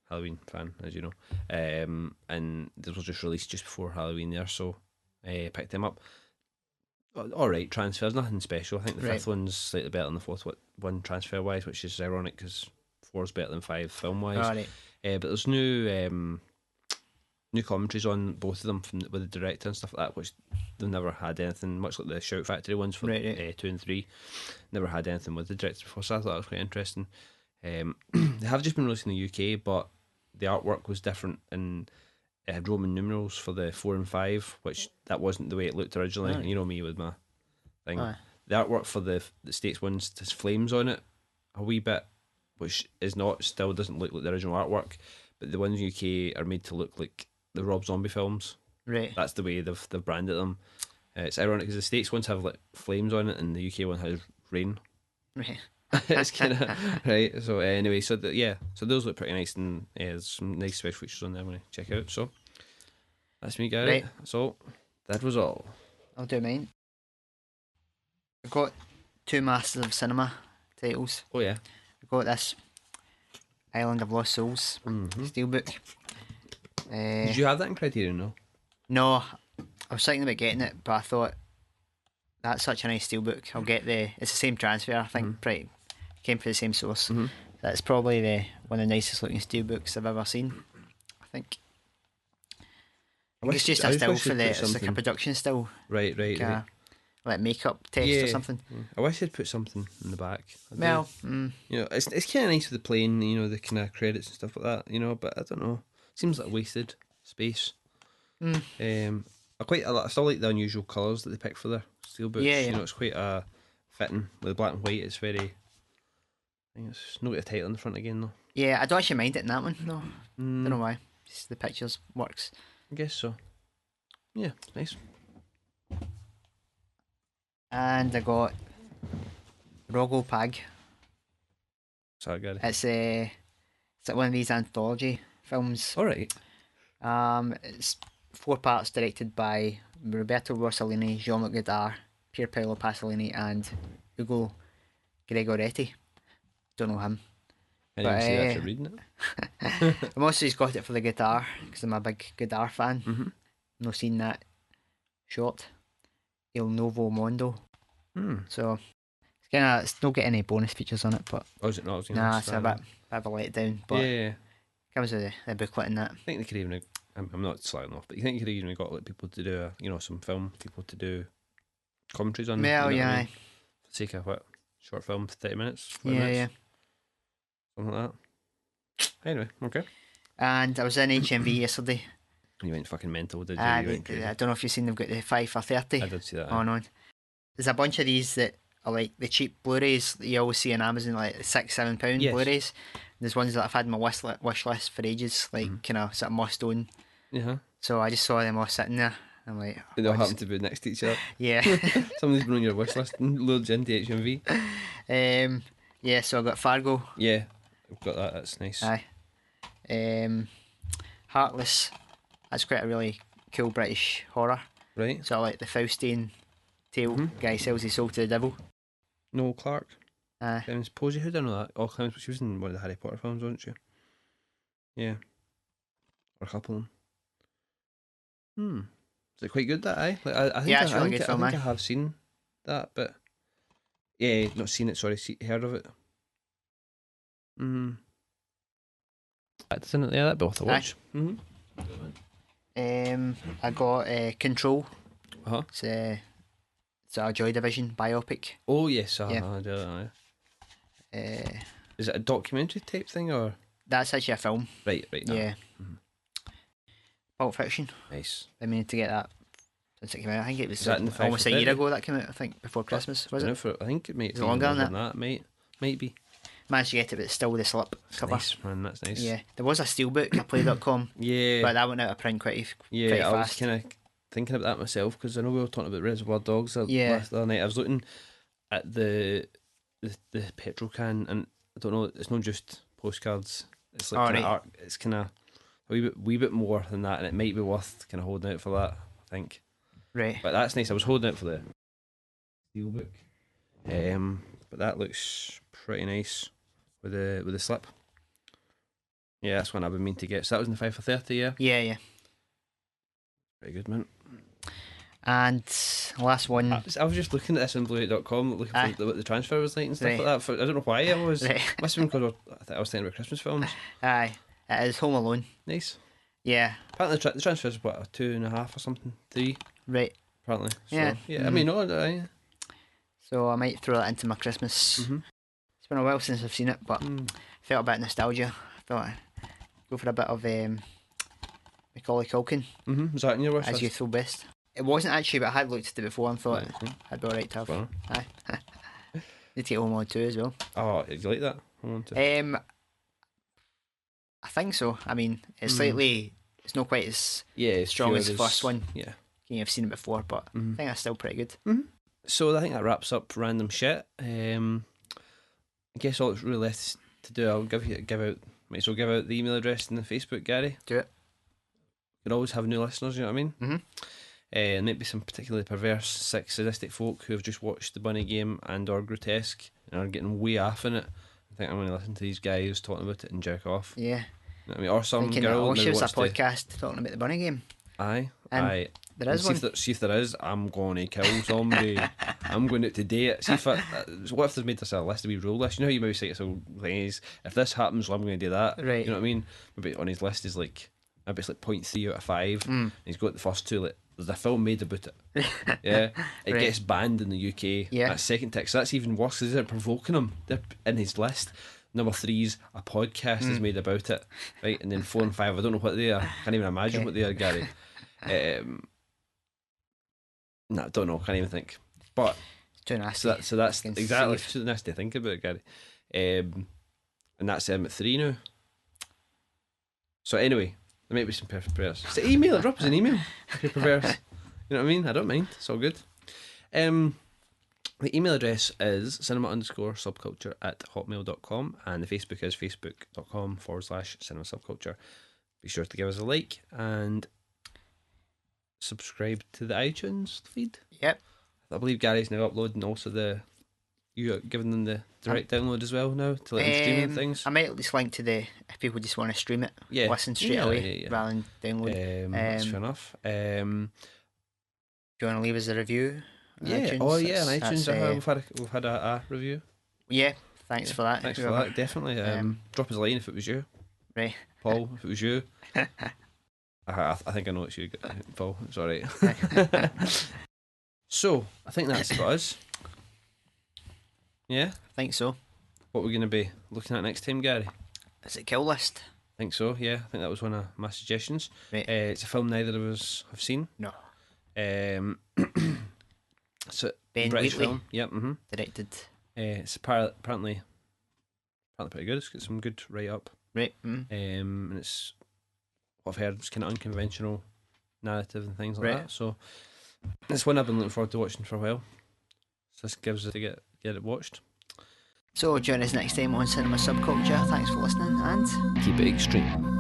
Halloween fan, as you know, and this was just released just before Halloween there, so picked them up. Alright, transfers, nothing special. I think the fifth one's slightly better than the fourth one transfer wise, which is ironic because 4's better than 5 film wise. But there's new commentaries on both of them with the director and stuff like that, which they've never had anything, much like the Shout Factory ones for 2 and 3, never had anything with the director before, so I thought that was quite interesting. They have just been released in the UK, but the artwork was different in Roman numerals for the 4 and 5, which that wasn't the way it looked originally. You know me with my thing. The artwork for the States ones has flames on it a wee bit, which still doesn't look like the original artwork, but the ones in the UK are made to look like the Rob Zombie films. Right. That's the way they've branded them. It's ironic because the States ones have like flames on it and the UK one has rain. Right. It's kind of right. So anyway, so those look pretty nice, and there's some nice special features on there I want to check out. So that's me, Gary. Right. So that was all. I'll do mine. I've got 2 Masters of Cinema titles. Oh yeah. I've got this Island of Lost Souls steelbook. Did you have that in Criterion? No, I was thinking about getting it, but I thought that's such a nice steelbook. I'll get it's the same transfer. I think pretty came from the same source. Mm-hmm. That's probably one of the nicest looking steelbooks I've ever seen, I think. It's just a still for it's like a production still. Right. Like makeup test or something. Yeah. I wish they'd put something in the back. Well, you know, it's kind of nice with the plane, you know, the kind of credits and stuff like that, you know, but I don't know. Seems like wasted space. I still like the unusual colours that they pick for their steelbooks. Yeah. You know, it's quite fitting with black and white. It's very. I think it's not a title in the front again though. Yeah, I don't actually mind it in that one. No, don't know why. Just the pictures works. I guess so. Yeah, nice. And I got Rogo Pag. Sorry, Gary. It's like one of these anthology films. All right. It's 4 parts directed by Roberto Rossellini, Jean-Luc Godard, Pier Paolo Pasolini, and Ugo Gregoretti. Don't know him. I didn't see that after reading it. I'm also just got it for the guitar because I'm a big Godard fan. Mm-hmm. No seen that short, Il Novo Mondo. So it's not got any bonus features on it, but is it not? Nah, it's a bit of a letdown. But yeah, comes with the booklet in that. I think they could even. I'm not slacking off, but you think you could even got like people to do some film people to do commentaries on. Well, you know yeah. what I mean? For the sake of what short film, 30 minutes. 40 Yeah, minutes, something like that. Anyway, okay. And I was in HMV yesterday. You went fucking mental, did you? I You went crazy. don't know if you've seen they've got the 5 for 30. I did see that. On. There's a bunch of these that are like the cheap Blu-rays that you always see on Amazon, like £6-7 Blu-rays. There's ones that I've had on my wish list for ages, like kind of sort of must own. Yeah. So I just saw them all sitting there. I'm like, They all happen to be next to each other. yeah. Somebody's been on your wish list and loads into HMV. Yeah, so I got Fargo. Yeah, I've got that. That's nice. Aye. Heartless. That's quite a really cool British horror. Right. So like the Faustian tale, guy sells his soul to the devil. Noel Clark. Aye. Clemens Posey. Who did I know that? Oh, Clemens. She was in one of the Harry Potter films, wasn't she? Yeah. Or a couple of them. Is it quite good, that, aye? Like, I think Yeah, it's really good film, I have seen that, but yeah, not seen it, sorry, heard of it. That's in it there, that'd be worth a watch. I got Control. Uh-huh. It's a Joy Division biopic. Oh, yes, Yeah. I do that, aye. Is it a documentary type thing, or? That's actually a film. Right. No. Yeah. Pulp Fiction. Nice. I mean, to get that since it came out, I think it was that in the almost a 5 year for ago that came out. I think before Christmas, was it? I think it might Is be it longer than that. Might be. Managed to get it, but it's still the slip cover. Nice, man. That's nice. Yeah, there was a steelbook at play.com. Yeah. But that went out of print quite I was fast. kind of thinking about that myself because I know we were talking about Reservoir Dogs the other night. I was looking at the petrol can, and I don't know. It's not just postcards. It's like kind of art. It's kind of a wee bit more than that, and it might be worth kind of holding out for that. I think. Right. But that's nice. I was holding out for the steelbook. But that looks pretty nice with the slip. Yeah, that's one I've been meaning to get. So that was in the 5 for 30, yeah? Yeah. Pretty good, man. And last one. I was just looking at this on Blu-ray.com, looking for what the transfer was like and stuff like that. I don't know why I was. Must have been because I was thinking about Christmas films. Aye. It is Home Alone. Nice. Yeah. Apparently the transfer is what, 2.5 or something? 3? Right. Apparently. So, yeah. I mean, no, So I might throw that into my Christmas. It's been a while since I've seen it, but felt a bit of nostalgia. I thought I'd go for a bit of Macaulay Culkin. Was that in your wish as list? Youthful Best. It wasn't actually, but I had looked at it before and thought I'd be alright to have. Wow. Aye. Need to get Home Alone 2 as well. Oh, did you like that? I think so. I mean, it's slightly, it's not quite as strong as the first one. Yeah. You've seen it before, but I think that's still pretty good. So I think that wraps up random shit. I guess all that's really left to do, I'll give out the email address and the Facebook, Gary. Do it. You could always have new listeners, you know what I mean? Maybe some particularly perverse, sick, sadistic folk who have just watched the Bunny Game and or Grotesque and are getting way off in it. I think I'm going to listen to these guys talking about it and jerk off. Yeah. You know what I mean? Or some Thinking girl that, maybe she was a watched podcast talking about the Bunny Game. Aye. There is see one. if there is, I'm going to kill somebody. I'm going out to do it. See if what if they've made this a list, a wee rule list? You know how you maybe say it's all things. If this happens, well, I'm going to do that. Right. You know what I mean? Maybe on his list is like maybe it's like 0.3 out of 5. And he's got the first two. Like there's a film made about it. Yeah, it Right. gets banned in the UK. Yeah. That's second tick. So that's even worse. Because they're provoking him. They're in his list. Number 3's a podcast is made about it, right? And then 4 and 5, I don't know what they are. Can't even imagine what they are, Gary. No, I don't know. Can't even think. But Too nasty. so that's Can exactly see if- too nasty to think about, Gary. And that's him at 3 now. So anyway, there might be some perfect prayers. Just email it. Drop us an email if you're perverse. You know what I mean? I don't mind. It's all good. The email address is cinema_subculture@hotmail.com, and the Facebook is facebook.com/cinemasubculture. Be sure to give us a like and subscribe to the iTunes feed. Yep. I believe Gary's now uploading also you giving them the direct download as well now to let them stream and things. I might at least link to if people just want to stream it, Yeah. listen straight Yeah, away yeah. rather than download. That's fair enough. Do you want to leave us a review? on Yeah. iTunes? Oh yeah, on That's, iTunes we've had a review. yeah. Thanks for that. Thanks for whoever. that. Definitely. Drop us a line if it was you, Right. Paul. If it was you. I think I know it's you, Paul. It's all right. So I think that's about us. Yeah. I think so. What we're going to be looking at next time, Gary? Is it Kill List? I think so. Yeah. I think that was one of my suggestions. Right. It's a film neither of us have seen. No. It's a Ben British Wheatley. film. Yep. Mm-hmm. Directed. It's apparently pretty good. It's got some good write up. Right. And it's what I've heard. It's kind of unconventional narrative and things like Right. that. So it's one I've been looking forward to watching for a while. So this gives us to get it watched. So join us next time on Cinema Subculture. Thanks for listening and Keep it extreme.